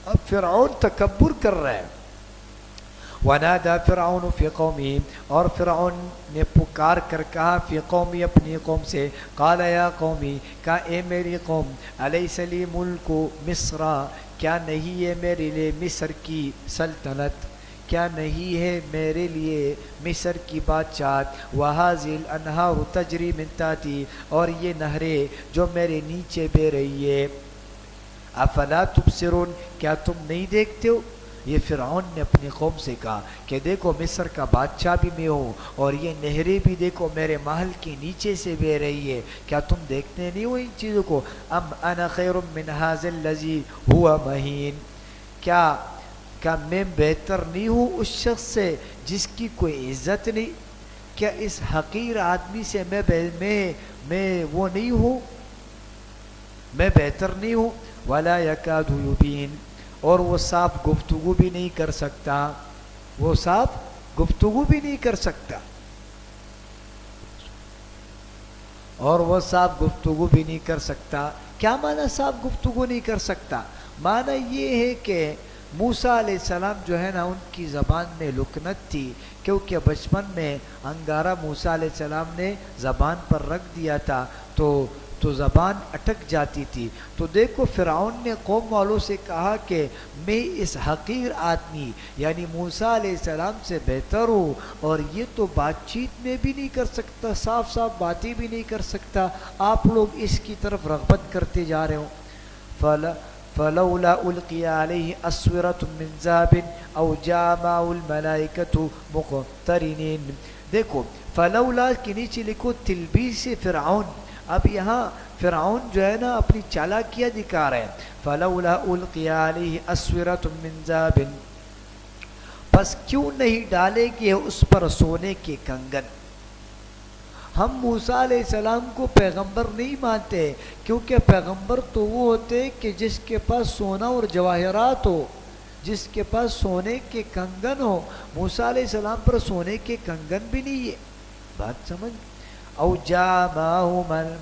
اب فرعون تکبر کر رہا ہے. ونادى فرعون فی قومہ، اور فرعون نے پکار کر کہا فی قومی، اپنی قوم سے، قال یا قومی، کہا اے میری قوم، الیس لی ملک مصر، کیا نہیں ہے میرے لیے مصر کی سلطنت، کیا نہیں ہے میرے لیے مصر کی بادشاہت، وہذی الانہار تجری من تحتی، اور یہ نہریں جو میرے نیچے بہ رہی ہے. افلا تبصرون، کیا تم نہیں دیکھتے ہو؟ یہ فرعون نے اپنی قوم سے کہا کہ دیکھو مصر کا بادشاہ بھی میں ہوں، اور یہ نہریں بھی دیکھو میرے محل کے نیچے سے بہ رہی ہے، کیا تم دیکھتے نہیں ہو ان چیزوں کو؟ ام انا خیر من ھذا الذی ھو مہین، کیا میں بہتر نہیں ہوں اس شخص سے جس کی کوئی عزت نہیں؟ کیا اس حقیر آدمی سے میں وہ نہیں ہوں، میں بہتر نہیں ہوں؟ ولا یکاد یبین، اور وہ صاف گفتگو بھی نہیں کر سکتا، وہ صاف گفتگو بھی نہیں کر سکتا، اور وہ صاف گفتگو بھی نہیں کر سکتا. کیا معنی صاف گفتگو نہیں کر سکتا؟ معنی یہ ہے کہ موسیٰ علیہ السلام جو ہے نا، ان کی زبان میں لکنت تھی، کیونکہ بچپن میں انگارہ موسیٰ علیہ السلام نے زبان پر رکھ دیا تھا، تو زبان اٹک جاتی تھی. تو دیکھو فرعون نے قوم والوں سے کہا کہ میں اس حقیر آدمی یعنی موسیٰ علیہ السلام سے بہتر ہوں، اور یہ تو بات چیت میں بھی نہیں کر سکتا، صاف صاف باتیں بھی نہیں کر سکتا، آپ لوگ اس کی طرف رغبت کرتے جا رہے ہو. فلولا القی علیہ اسورۃ من ذہب او جاء معہ الملائکۃ مقترنین. دیکھو فلولا کے نیچے لکھو تلبیس فرعون. اب یہاں فرعون جو ہے نا اپنی چالاکیاں دکھا رہے ہیں. فلولا القی علیہ اسورۃ من ذہب، پس کیوں نہیں ڈالے گئے اس پر سونے کے کنگن؟ ہم موسیٰ علیہ السلام کو پیغمبر نہیں مانتے، کیونکہ پیغمبر تو وہ ہوتے کہ جس کے پاس سونا اور جواہرات ہو، جس کے پاس سونے کے کنگن ہو. موسیٰ علیہ السلام پر سونے کے کنگن بھی نہیں ہے. بات سمجھ؟ او جاء معہ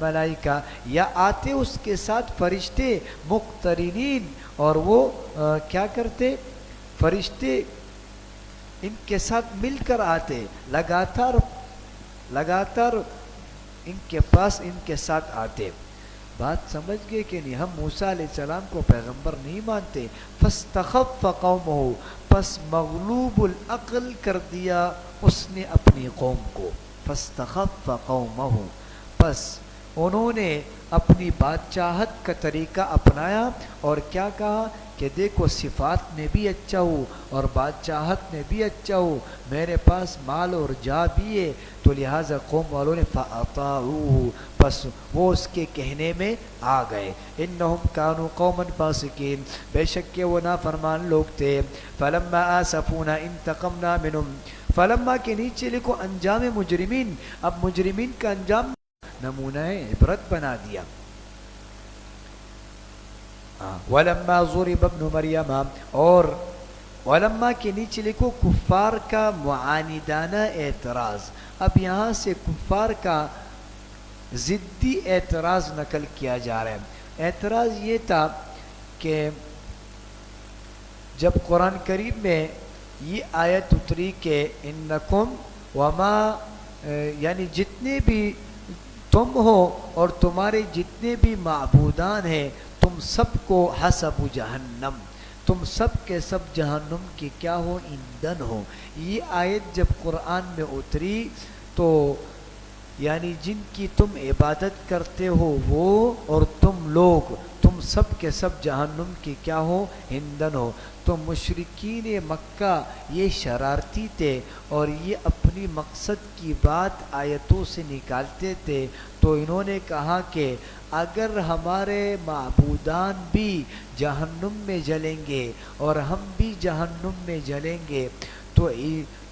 ملائکہ، یا آتے اس کے ساتھ فرشتے مقترنین، اور وہ کیا کرتے؟ فرشتے ان کے ساتھ مل کر آتے، لگاتار ان کے پاس ان کے ساتھ آتے. بات سمجھ گئے کہ نہیں؟ ہم موسیٰ علیہ السلام کو پیغمبر نہیں مانتے. فاستخف قومہ، پس مغلوب العقل کر دیا اس نے اپنی قوم کو. فاستخف قومہ، پس انہوں نے اپنی بادشاہت کا طریقہ اپنایا، اور کیا کہا کہ دیکھو صفات میں بھی اچھا ہو اور بادشاہت میں بھی اچھا ہو، میرے پاس مال اور جا بھی ہے، تو لہٰذا قوم والوں نے فاطاعوہ، پس وہ اس کے کہنے میں آ گئے. انہم کانوا قوما فاسقین، بے شک کہ وہ نافرمان لوگ تھے. فلما آسفونا انتقمنا منہم، فلما کے نیچے لکھو انجام مجرمین. اب مجرمین کا انجام نمونہ عبرت بنا دیا. ولما ضرب ابن مریم، اور علماء کے نیچے لکھو کفار کا معاندانہ اعتراض. اب یہاں سے کفار کا ضدی اعتراض نقل کیا جا رہا ہے. اعتراض یہ تھا کہ جب قرآن کریم میں یہ آیت اتری کہ انکم وما، یعنی جتنے بھی تم ہو اور تمہارے جتنے بھی معبودان ہیں، تم سب کو حسب جہنم، تم سب کے سب جہنم کے کیا ہو؟ ایندھن ہو. یہ آیت جب قرآن میں اتری تو یعنی جن کی تم عبادت کرتے ہو وہ اور تم لوگ، تم سب کے سب جہنم کی کیا ہو؟ ایندھن ہو۔ تو مشرکین مکہ یہ شرارتی تھے اور یہ اپنی مقصد کی بات آیتوں سے نکالتے تھے، تو انہوں نے کہا کہ اگر ہمارے معبودان بھی جہنم میں جلیں گے اور ہم بھی جہنم میں جلیں گے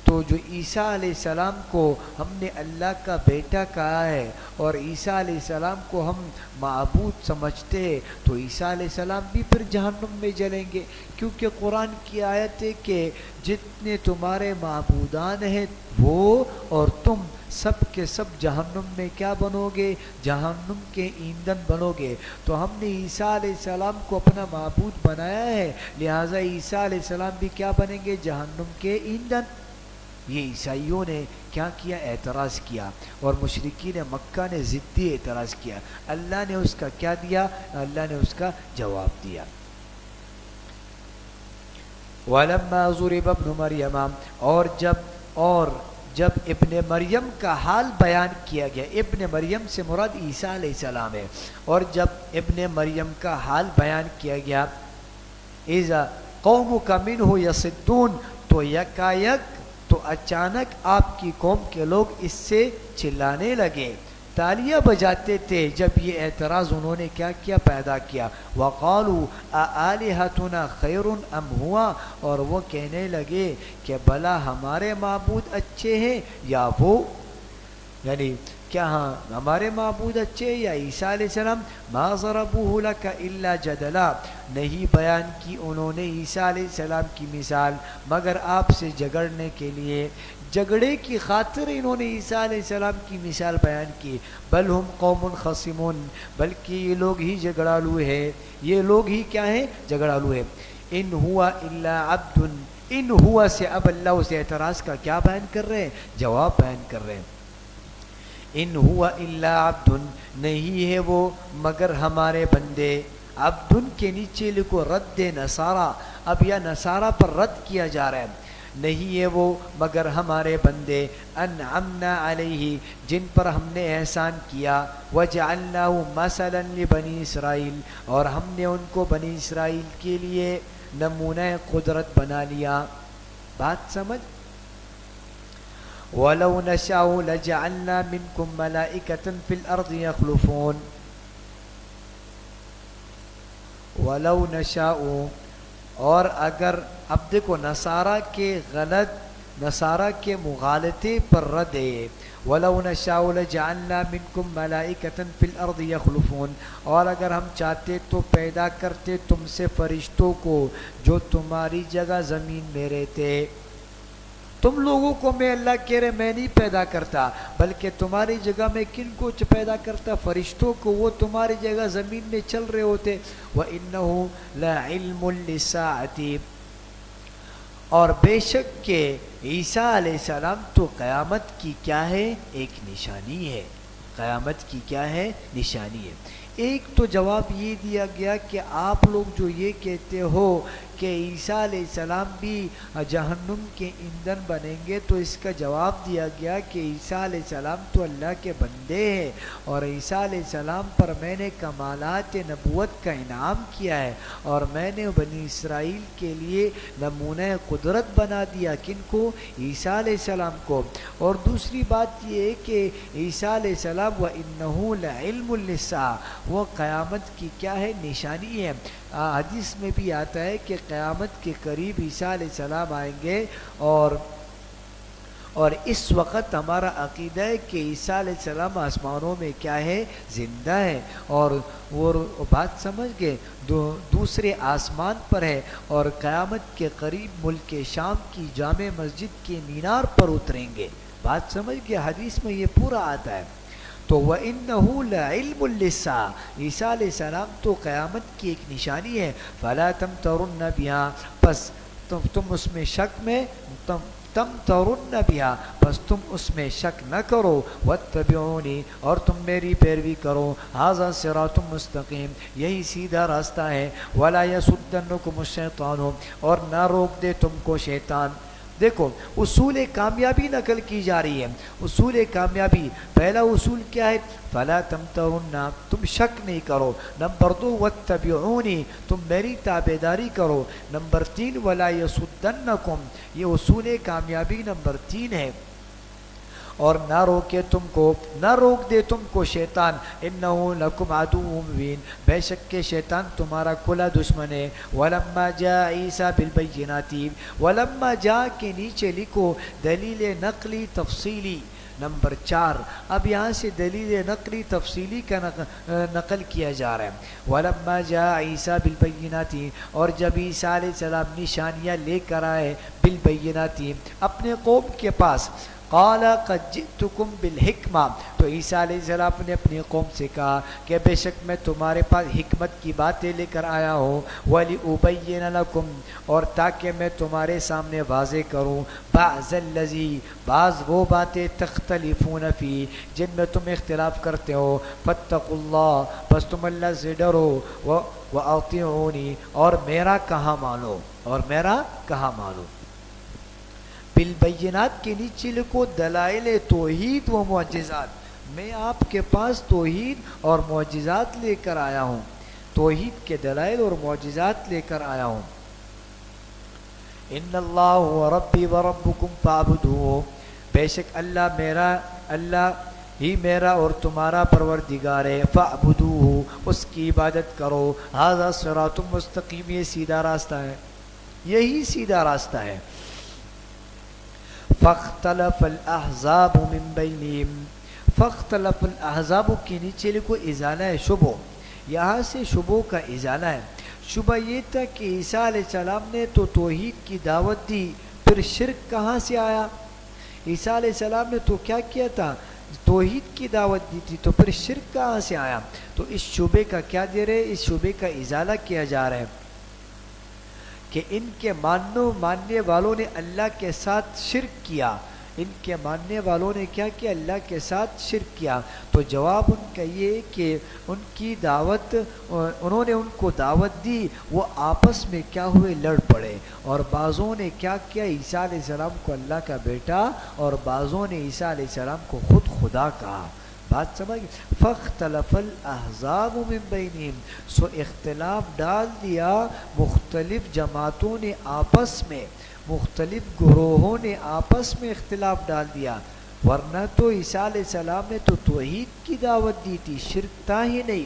تو جو عیسیٰ علیہ السلام کو ہم نے اللہ کا بیٹا کہا ہے اور عیسیٰ علیہ السلام کو ہم معبود سمجھتے ہیں، تو عیسیٰ علیہ السلام بھی پھر جہنم میں جلیں گے، کیونکہ قرآن کی آیت ہے کہ جتنے تمہارے معبودان ہیں وہ اور تم سب کے سب جہنم میں کیا بنو گے؟ جہنم کے ایندھن بنو گے۔ تو ہم نے عیسیٰ علیہ السلام کو اپنا معبود بنایا ہے، لہٰذا عیسیٰ علیہ السلام بھی کیا بنیں گے؟ جہنم کے ایندھن۔ یہ عیسائیوں نے کیا کیا؟ اعتراض کیا، اور مشرکین مکہ نے ضدی اعتراض کیا۔ اللہ نے اس کا کیا دیا؟ اللہ نے اس کا جواب دیا۔ وَلَمَّا ضُرِبَ ابْنُ مَرْيَمَ، اور جب ابن مریم کا حال بیان کیا گیا، ابن مریم سے مراد عیسیٰ علیہ السلام ہے، اور جب ابن مریم کا حال بیان کیا گیا، اِذَا قَوْمُكَ مِنْهُ يَصِدُّونَ، تو یکایک، تو اچانک آپ کی قوم کے لوگ اس سے چلانے لگے، تالیاں بجاتے تھے جب یہ اعتراض انہوں نے کیا کیا؟ پیدا کیا۔ وَقَالُوا أَآلِهَتُنَا خَيْرٌ أَمْ هُوَ، اور وہ کہنے لگے کہ بھلا ہمارے معبود اچھے ہیں یا وہ، یعنی کیا ہاں ہمارے معبود اچھے یا عیسیٰ علیہ السلام؟ مَا ضَرَبُوهُ لَكَ إِلَّا جَدَلًا، نہیں بیان کی انہوں نے عیسیٰ علیہ السلام کی مثال مگر آپ سے جھگڑنے کے لیے، جھگڑے کی خاطر انہوں نے عیسیٰ علیہ السلام کی مثال بیان کی۔ بل ہم قوم خصمون، بلکہ یہ لوگ ہی جھگڑالو ہے، یہ لوگ ہی کیا ہیں؟ جھگڑالو ہے۔ ان ہوا الا عبد، ان ہوا سے اب اللہ اس اعتراض کا کیا بیان کر رہے ہیں؟ جواب بیان کر رہے ہیں۔ ان ہوا الا عبد، نہیں ہے وہ مگر ہمارے بندے۔ عبد کے نیچے لکھو رد نصارہ، اب یا نصارہ پر رد کیا جا رہا ہے، نہیں ہے وہ مگر ہمارے بندے، انعمنا علیہ، جن پر ہم نے احسان کیا، وجعلناہ مثلا لبنی اسرائیل، اور ہم نے ان کو بنی اسرائیل کے لیے نمونہ قدرت بنا لیا۔ بات سمجھ؟ وَلَوْ نَشَاءُ لَجَعَلْنَا مِنْكُمْ مَلَائِكَةً فِي الْأَرْضِ يَخْلُفُونَ۔ وَلَوْ نَشَاءُ، اور اگر، اب دیکھو نصارہ کے مغالطے پر رد ہے۔ وَلَوْ نَشَاءُ لَجَعَلْنَا مِنْكُمْ مَلَائِكَةً فِي الْأَرْضِ يَخْلُفُونَ، اور اگر ہم چاہتے تو پیدا کرتے تم سے فرشتوں کو جو تمہاری جگہ زمین میں رہتے۔ تم لوگوں کو میں اللہ کہہ رہے میں نہیں پیدا کرتا، بلکہ تمہاری جگہ میں کن کو پیدا کرتا؟ فرشتوں کو، وہ تمہاری جگہ زمین میں چل رہے ہوتے۔ وَإِنَّهُ لَعِلْمٌ لِّلسَّاعَةِ، اور بے شک کہ عیسیٰ علیہ السلام تو قیامت کی کیا ہے؟ ایک نشانی ہے۔ قیامت کی کیا ہے؟ نشانی ہے۔ ایک تو جواب یہ دیا گیا کہ آپ لوگ جو یہ کہتے ہو کہ عیسیٰ علیہ السلام بھی جہنم کے ایندھن بنیں گے، تو اس کا جواب دیا گیا کہ عیسیٰ علیہ السلام تو اللہ کے بندے ہیں، اور عیسیٰ علیہ السلام پر میں نے کمالات نبوت کا انعام کیا ہے، اور میں نے بنی اسرائیل کے لیے نمونہ قدرت بنا دیا۔ کن کو؟ عیسیٰ علیہ السلام کو۔ اور دوسری بات یہ ہے کہ عیسیٰ علیہ السلام وَإِنَّهُ لَعِلْمٌ لِّلسَّاعَةِ، وہ قیامت کی کیا ہے؟ نشانی ہے۔ حدیث میں بھی آتا ہے کہ قیامت کے قریب عیسیٰ علیہ السلام آئیں گے، اور اس وقت ہمارا عقیدہ ہے کہ عیسیٰ علیہ السلام آسمانوں میں کیا ہے؟ زندہ ہے، اور وہ بات سمجھ گئے، دوسرے آسمان پر ہے، اور قیامت کے قریب ملک شام کی جامع مسجد کے مینار پر اتریں گے۔ بات سمجھ گئے؟ حدیث میں یہ پورا آتا ہے۔ تو وَإِنَّهُ لَعِلْمٌ لِّلسَّاعَةِ، عیسیٰ علیہ السلام تو قیامت کی ایک نشانی ہے۔ فَلَا تَمْتَرُنَّ بِهَا، پس تم اس میں شک میں تَمْتَرُنَّ بِهَا، پس تم اس میں شک نہ کرو۔ وَاتَّبِعُونِی، اور تم میری پیروی کرو۔ هَذَا صِرَاطٌ مُسْتَقِیمٌ، یہی سیدھا راستہ ہے۔ وَلَا يَصُدَّنَّکُمُ الشَّیطَانُ، اور نہ روک دے تم کو شیطان۔ دیکھو اصول کامیابی نقل کی جا رہی ہے. اصول کامیابی پہلا اصول کیا ہے؟ فلا تمترن، تم شک نہیں کرو. نمبر 2 واتبعونی، تم میری تابعداری کرو. نمبر 3 ولا یصدنکم، یہ اصول کامیابی نمبر 3 ہے. اور نہ روکے تم کو، نہ روک دے تم کو شیطان. انہو لکم عدو مبین، بے شک کہ شیطان تمہارا کھلا دشمن ہے. ولما جاء عیسیٰ بالبینات، ولما جاء کے نیچے لکھو دلیل نقلی تفصیلی. نمبر 4 اب یہاں سے دلیل نقلی تفصیلی کا نقل کیا جا رہا ہے. ولما جاء عیسیٰ بالبینات، اور جب عیسیٰ علیہ السلام نشانیاں لے کر آئے بالبینات اپنے قوم کے پاس، قال قد جئتکم بالحکمہ، تو عیسیٰ علیہ السلام نے اپنی قوم سے کہا کہ بے شک میں تمہارے پاس حکمت کی باتیں لے کر آیا ہوں. وَلِأُبَيِّنَ لَكُمْ، اور تاکہ میں تمہارے سامنے واضح کروں بعض الذی، بعض وہ باتیں تختلفون فی، جن میں تم اختلاف کرتے ہو. فاتقوا اللہ، بس تم اللہ سے ڈرو. وَأَطِیعُونِی، اور میرا کہا مانو، اور میرا کہا مانو. بالبینات کے نیچے لکھو دلائل توحید و معجزات. میں آپ کے پاس توحید اور معجزات لے کر آیا ہوں، توحید کے دلائل اور معجزات لے کر آیا ہوں. ان اللہ هو ربی و ربکم فاعبدوہ، بے شک اللہ ہی میرا اور تمہارا پروردگار ہے. فاعبدوہ، اس کی عبادت کرو. ھذا صراط مستقیم، یہ سیدھا راستہ ہے، یہی سیدھا راستہ ہے. فاختلف الاحزاب من بینہم، فاختلف الاحزاب کے نیچے لکھو ازالہ شبہ. یہاں سے شبہ کا ازالہ ہے. شبہ یہ تھا کہ عیسیٰ علیہ السلام نے تو توحید کی دعوت دی، پھر شرک کہاں سے آیا؟ عیسیٰ علیہ السلام نے تو کیا کیا تھا؟ توحید کی دعوت دی تھی، تو پھر شرک کہاں سے آیا؟ تو اس شبہ کا کیا دے رہے؟ اس شبہ کا ازالہ کیا جا رہا ہے کہ ان کے ماننے والوں نے اللہ کے ساتھ شرک کیا. ان کے ماننے والوں نے کیا کیا؟ اللہ کے ساتھ شرک کیا. تو جواب ان کا یہ کہ ان کی دعوت، انہوں نے ان کو دعوت دی، وہ آپس میں کیا ہوئے؟ لڑ پڑے. اور بعضوں نے کیا کیا؟ عیسیٰ علیہ السلام کو اللہ کا بیٹا، اور بعضوں نے عیسیٰ علیہ السلام کو خود خدا کہا. بات سمجھ گئے؟ فاختلف الاحزاب من بینہم، سو اختلاف ڈال دیا مختلف جماعتوں نے آپس میں، مختلف گروہوں نے آپس میں اختلاف ڈال دیا. ورنہ تو عیسیٰ علیہ السلام نے تو توحید کی دعوت دی تھی، شرک تھا ہی نہیں.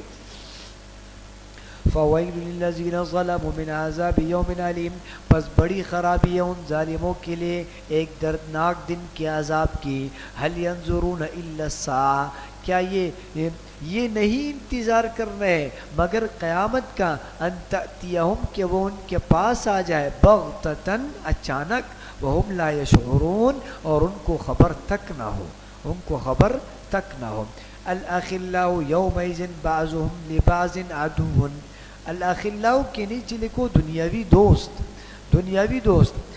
فویل للذین ظلموا من عذاب یوم علیم، پس بڑی خرابی ہے ان ظالموں کے لیے ایک دردناک دن کے عذاب کی. هل ينظرون الا الساعة، کیا یہ نہیں انتظار کر رہے مگر قیامت کا، ان تأتیہم، کہ وہ ان کے پاس آ جائے، بغتتاً، اچانک، وہم لا یشعرون، اور ان کو خبر تک نہ ہو، ان کو خبر تک نہ ہو. الاخلاء یومئذ بعضهم لبعض عدو، الاخلاء کے نیچے لکھو دنیاوی دوست. دنیاوی دوست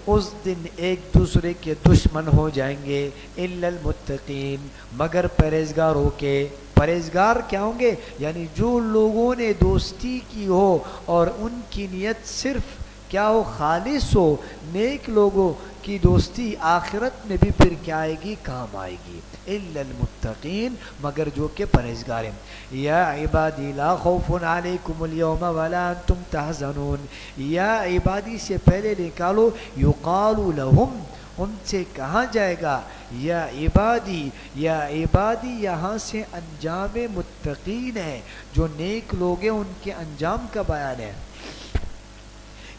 اس دن ایک دوسرے کے دشمن ہو جائیں گے. الا المتقین، مگر پرہیزگاروں کے. پرہیزگار کیا ہوں گے؟ یعنی جو لوگوں نے دوستی کی ہو اور ان کی نیت صرف کیا ہو؟ خالص ہو. نیک لوگوں کی دوستی آخرت میں بھی پھر کیا آئے گی؟ کام آئے گی. الا المتقین، مگر جو کہ پرہیزگار ہیں. یا عبادی لا خوف علیکم اليوم ولا انتم تحزنون، یا عبادی سے پہلے نکالو یقال لہم، ان سے کہا جائے گا یا عبادی. یا عبادی یہاں سے انجام متقین ہے، جو نیک لوگ ہیں ان کے انجام کا بیان ہے.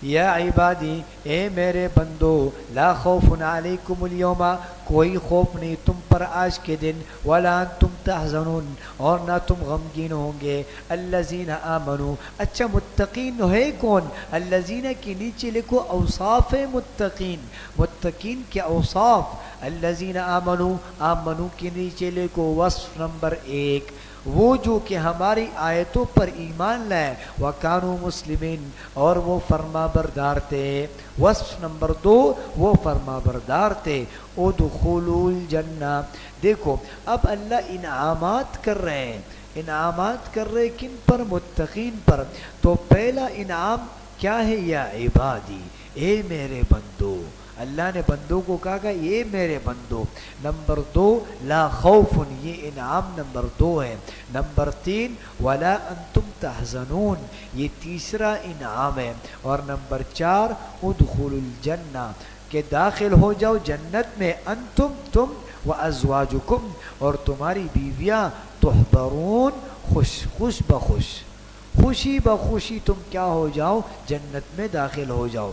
یا عبادی، اے میرے بندو، لا خوف علیکم اليوم، کوئی خوف نہیں تم پر آج کے دن، ولا انتم تحزنون، اور نہ تم غمگین ہوں گے. الذین آمنوا، اچھا متقین ہے کون؟ الذین کے نیچے لکھو اوصاف متقین، متقین کے اوصاف. الذین آمنوا، آمنوا کے نیچے لکھو وصف نمبر 1، وہ جو کہ ہماری آیتوں پر ایمان لائے. وَكَانُوا مُسْلِمِينَ، اور وہ فرما بردار تھے. وصف نمبر 2، وہ فرما بردار تھے. اُدْخُلُوا الْجَنَّةَ، دیکھو اب اللہ انعامات کر رہے ہیں. انعامات کر رہے کن پر؟ متقین پر. تو پہلا انعام کیا ہے؟ یا عبادی، اے میرے بندو. اللہ نے بندوں کو کہا کہ یہ میرے بندو. نمبر 2 لا خوف، یہ انعام نمبر 2 ہے. نمبر 3 ولا انتم تحزنون، یہ تیسرا انعام ہے. اور نمبر 4 ادخلوا الجنہ، کہ داخل ہو جاؤ جنت میں، انتم تم و ازواجکم، اور تمہاری بیویاں، تحبرون خوش بخوش، خوشی بخوشی تم کیا ہو جاؤ، جنت میں داخل ہو جاؤ.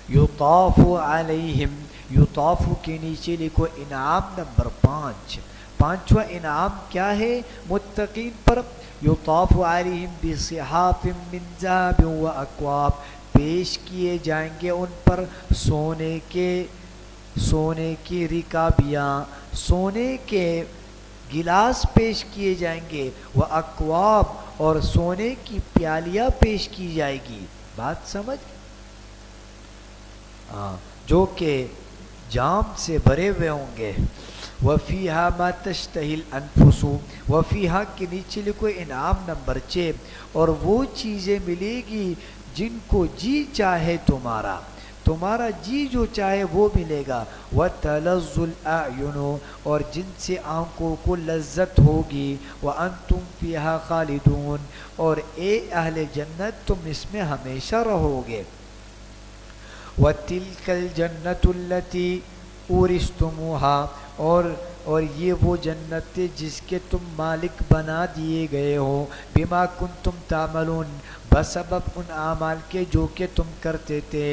یطاف علیہم، یطاف کے نیچے لکھو انعام نمبر 5. پانچواں انعام کیا ہے متقین پر؟ یطاف علیہم بصحاف من ذهب واکواب، پیش کیے جائیں گے ان پر سونے کی رکابیاں، سونے کے گلاس پیش کیے جائیں گے، وہ اکواب، اور سونے کی پیالیاں پیش کی جائے گی. بات سمجھ؟ جو کہ جام سے بھرے ہوئے ہوں گے. وَفِيهَا مَا تَشْتَهِي الْأَنفُسُ، وَفِيهَا کے نیچے لکھو انعام نمبر 6، اور وہ چیزیں ملے گی جن کو جی چاہے تمہارا جی جو چاہے وہ ملے گا. وَتَلَذُّ الْأَعْيُنُ، اور جن سے آنکھوں کو لذت ہوگی. وَأَنْتُمْ فِيهَا خَالِدُونَ، اور اے اہل جنت تم اس میں ہمیشہ رہو گے. وَتِلْكَ الْجَنَّةُ الَّتِي أُورِثْتُمُوهَا، اور یہ وہ جنت جس کے تم مالک بنا دیے گئے ہو. بما کنتم تعملون، بسبب ان اعمال کے جو کہ تم کرتے تھے.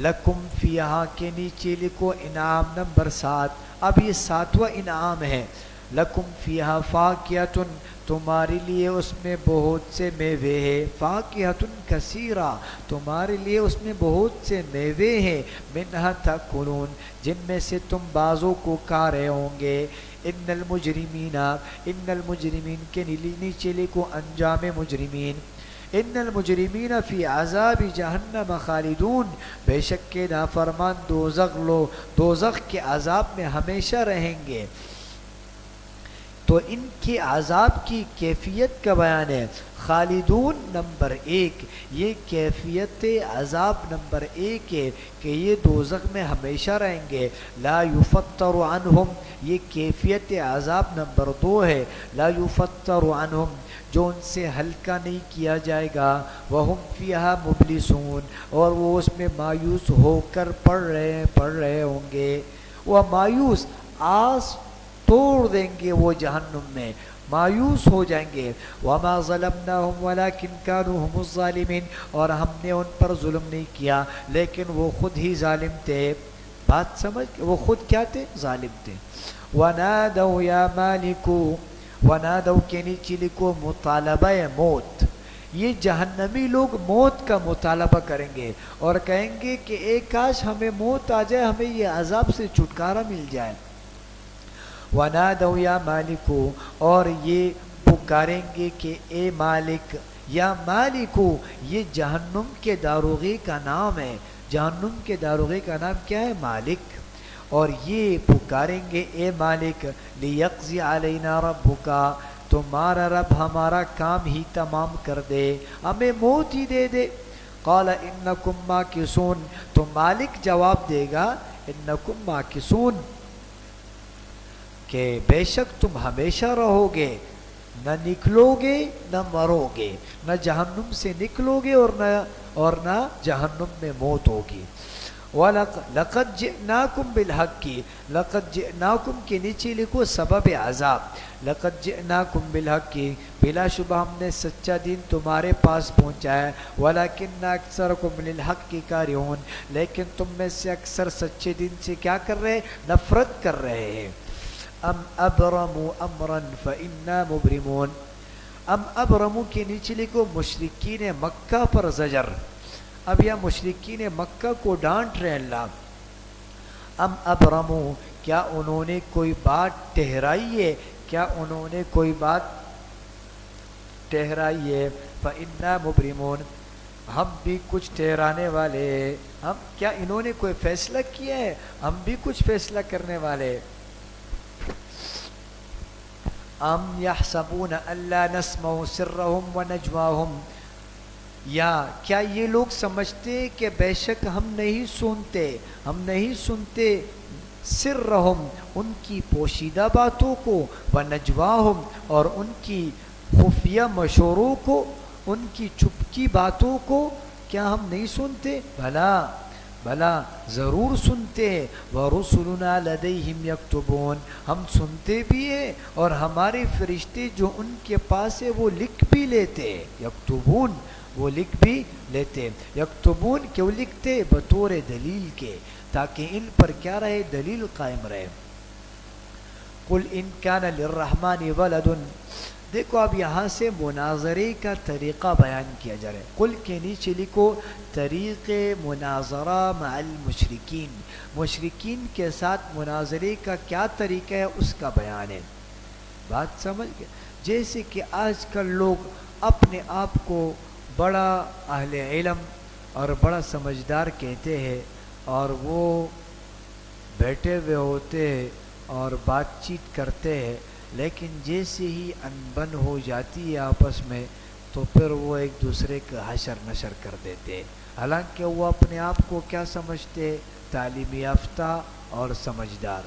لکم فیہا کے نیچے لکھو انعام نمبر 7. اب یہ 7واں انعام ہے. لکم فیہا فاکہۃ، تمہارے لیے اس میں بہت سے میوے ہیں. فاکہۃ کثیرہ، تمہارے لیے اس میں بہت سے میوے ہیں. منہا تاکلون، جن میں سے تم بعضوں کو کھا رہے ہوں گے. ان المجرمین کے نیچے لکھو انجام مجرمین. ان المجرمین فی عذاب جہنم خالدون، بے شک کے نافرمان دوزخ کے عذاب میں ہمیشہ رہیں گے. تو ان کے عذاب کی کیفیت کا بیان ہے. خالدون نمبر 1، یہ کیفیت عذاب نمبر 1 ہے کہ یہ دوزخ میں ہمیشہ رہیں گے. لا یفتر عنہم، یہ کیفیت عذاب نمبر 2 ہے. لا یفتر عنہم، جو ان سے ہلکا نہیں کیا جائے گا. وہم فیہا مبلسون، اور وہ اس میں مایوس ہو کر پڑھ رہے ہوں گے. وہ مایوس آس توڑ دیں گے، وہ جہنم میں مایوس ہو جائیں گے. وما ظلمناہم ولکن کانوا هم الظالمین، اور ہم نے ان پر ظلم نہیں کیا لیکن وہ خود ہی ظالم تھے. بات سمجھ؟ وہ خود کیا تھے؟ ظالم تھے. ونادوا یا مالک، ونادوا کے نیچے لکھو مطالبہ موت. یہ جہنمی لوگ موت کا مطالبہ کریں گے اور کہیں گے کہ اے کاش ہمیں موت آ جائے، ہمیں یہ عذاب سے چھٹکارا مل جائے. وَنَادَوْا يَا مَالِكُ، اور یہ پکاریں گے کہ اے مالک. یا مالکو، یہ جہنم کے داروغے کا نام ہے. جہنم کے داروغے کا نام کیا ہے؟ مالک. اور یہ پکاریں گے اے مالک، لِيَقْضِ عَلَيْنَا رَبُّكَ، تمہارا رب ہمارا کام ہی تمام کر دے، ہمیں موت ہی دے دے. قَالَ إِنَّكُمْ مَاكِثُونَ، تو مالک جواب دے گا إِنَّكُمْ مَاكِثُونَ، کہ بے شک تم ہمیشہ رہو گے، نہ نکلو گے نہ مرو گے، نہ جہنم سے نکلو گے اور نہ جہنم میں موت ہوگی. لَقَدْ جِئْنَاكُمْ بِالْحَقِّ، لَقَدْ جِئْنَاكُمْ کے نیچے لکھو سبب عذاب. لَقَدْ جِئْنَاكُمْ بِالْحَقِّ، بلا شبہ ہم نے سچا دین تمہارے پاس پہنچایا ہے. وَلَكِنَّ أَكْثَرَكُمْ لِلْحَقِّ كَارِهُونَ، لیکن تم میں سے اکثر سچے دین سے کیا کر رہے؟ نفرت کر رہے ہیں. ام ابرموا امرا فإنا مبرمون. ام ابرموا کے نیچے لکھو مشرکین مکہ پر زجر. اب یا مشرکین مکہ کو ڈانٹ رہے اللہ. ام ابرموا، کیا انہوں نے کوئی بات ٹہرائی ہے؟ کیا انہوں نے کوئی بات ٹہرائی ہے؟ فإنا مبرمون، ہم بھی کچھ ٹھہرانے والے ہیں. ہم کیا انہوں نے کوئی فیصلہ کیا ہے؟ ہم بھی کچھ فیصلہ کرنے والے. ام یحسبون الا نسمع سرهم ونجواهم، یا کیا یہ لوگ سمجھتے کہ بے شک ہم نہیں سنتے سرہم ان کی پوشیدہ باتوں کو ونجواہم اور ان کی خفیہ مشوروں کو، ان کی چپکی باتوں کو، کیا ہم نہیں سنتے؟ بھلا ضرور سنتے ہیں، وَرُسُلُنَا لَدَيْهِمْ يَكْتُبُونَ ہم سنتے بھی ہیں اور ہمارے فرشتے جو ان کے پاس ہے وہ لکھ بھی لیتے ہیں، یکتبون وہ لکھ بھی لیتے، یکتبون کیوں لکھتے؟ بطور دلیل کے، تاکہ ان پر کیا رہے؟ دلیل قائم رہے۔ قُلْ إِنْ كَانَ لِلرَّحْمَنِ وَلَدٌ دیکھو اب یہاں سے مناظرے کا طریقہ بیان کیا جا رہا ہے۔ قل کے نیچے لکھو طریق مناظرہ مع المشرکین، مشرکین کے ساتھ مناظرے کا کیا طریقہ ہے اس کا بیان ہے۔ بات سمجھ گئے؟ جیسے کہ آج کل لوگ اپنے آپ کو بڑا اہل علم اور بڑا سمجھدار کہتے ہیں اور وہ بیٹھے ہوئے ہوتے ہیں اور بات چیت کرتے ہیں، لیکن جیسے ہی انبن ہو جاتی ہے آپس میں تو پھر وہ ایک دوسرے کا حشر نشر کر دیتے ہیں، حالانکہ وہ اپنے آپ کو کیا سمجھتے؟ تعلیم یافتہ اور سمجھدار۔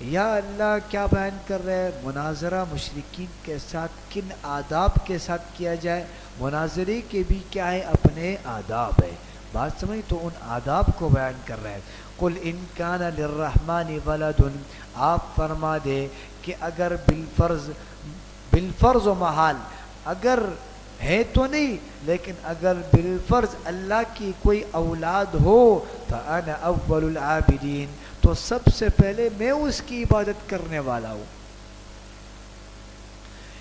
یا اللہ کیا بیان کر رہے ہیں؟ مناظرہ مشرکین کے ساتھ کن آداب کے ساتھ کیا جائے؟ مناظرے کے بھی کیا ہے؟ اپنے آداب ہے۔ بات سمجھ؟ تو ان آداب کو بیان کر رہے ہیں۔ قل ان کان للرحمن ولد آپ فرما دے کہ اگر بالفرض و محال، اگر ہے تو نہیں لیکن اگر بالفرض اللہ کی کوئی اولاد ہو فانا اول العابدین تو سب سے پہلے میں اس کی عبادت کرنے والا ہوں۔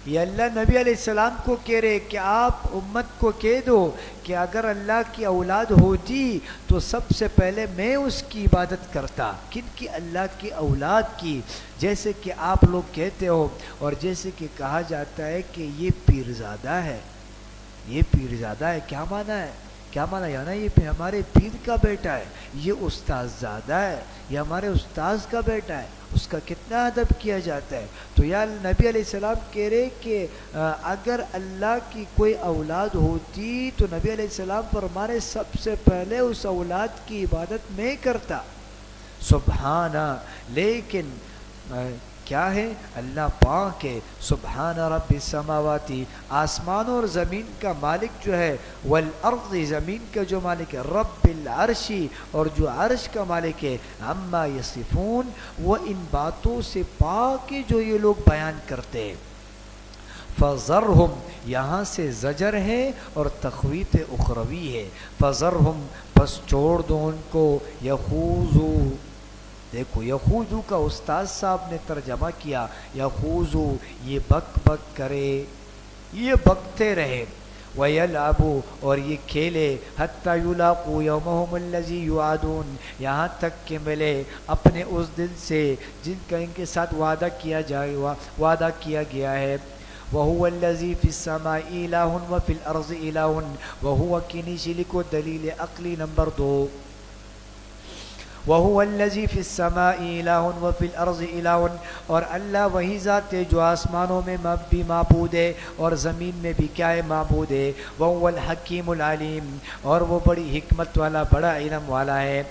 یہ اللہ نبی علیہ السلام کو کہہ رہے کہ آپ امت کو کہہ دو کہ اگر اللہ کی اولاد ہوتی تو سب سے پہلے میں اس کی عبادت کرتا۔ کن کی؟ اللہ کی اولاد کی۔ جیسے کہ آپ لوگ کہتے ہو اور جیسے کہ کہا جاتا ہے کہ یہ پیرزادہ ہے، یہ پیرزادہ ہے، کیا معنی ہے؟ کیا معنی؟ یعنی یہ ہمارے پیر کا بیٹا ہے، یہ استاذ زادہ ہے، یہ ہمارے استاذ کا بیٹا ہے، اس کا کتنا ادب کیا جاتا ہے۔ تو یا نبی علیہ السلام کہہ رہے کہ اگر اللہ کی کوئی اولاد ہوتی تو نبی علیہ السلام فرمانے سب سے پہلے اس اولاد کی عبادت میں کرتا۔ سبحانہ، لیکن کیا ہے؟ اللہ پاک ہے۔ سبحان رب السماواتی، آسمان اور زمین کا مالک جو ہے، والارض زمین کا جو مالک ہے، رب العرشی اور جو عرش کا مالک ہے، عما یصفون وہ ان باتوں سے پاک ہے جو یہ لوگ بیان کرتے ہیں۔ فذرہم یہاں سے زجر ہے اور تخویف اخروی ہے۔ فذرہم بس چھوڑ دو ان کو، یخوضو دیکھو یخوضو کا استاذ صاحب نے ترجمہ کیا، یخوضو یہ بک بک کرے، یہ بکتے رہے، وَيَلْعَبُوا اور یہ کھیلے، حَتَّى يُلَاقُوا يَوْمَهُمُ الَّذِي يُوعَدُونَ یہاں تک کہ ملے اپنے اس دن سے جن کا ان کے ساتھ وعدہ کیا گیا ہے۔ وَهُوَ الَّذِي فِي السَّمَاءِ إِلَٰهٌ وَفِي الْأَرْضِ إِلَٰهٌ وَهُوَ کی نیچے لکھو دلیل عقلی نمبر 2۔ وَهُوَ الَّذِي فِي السَّمَاءِ إِلَٰهٌ وَفِي الْأَرْضِ إِلَٰهٌ اور اللہ وہی ذات ہے جو آسمانوں میں بھی معبود ہے اور زمین میں بھی کیا ہے؟ معبود ہے۔ وَهُوَ الْحَكِيمُ الْعَلِيمُ اور وہ بڑی حکمت والا، بڑا علم والا ہے۔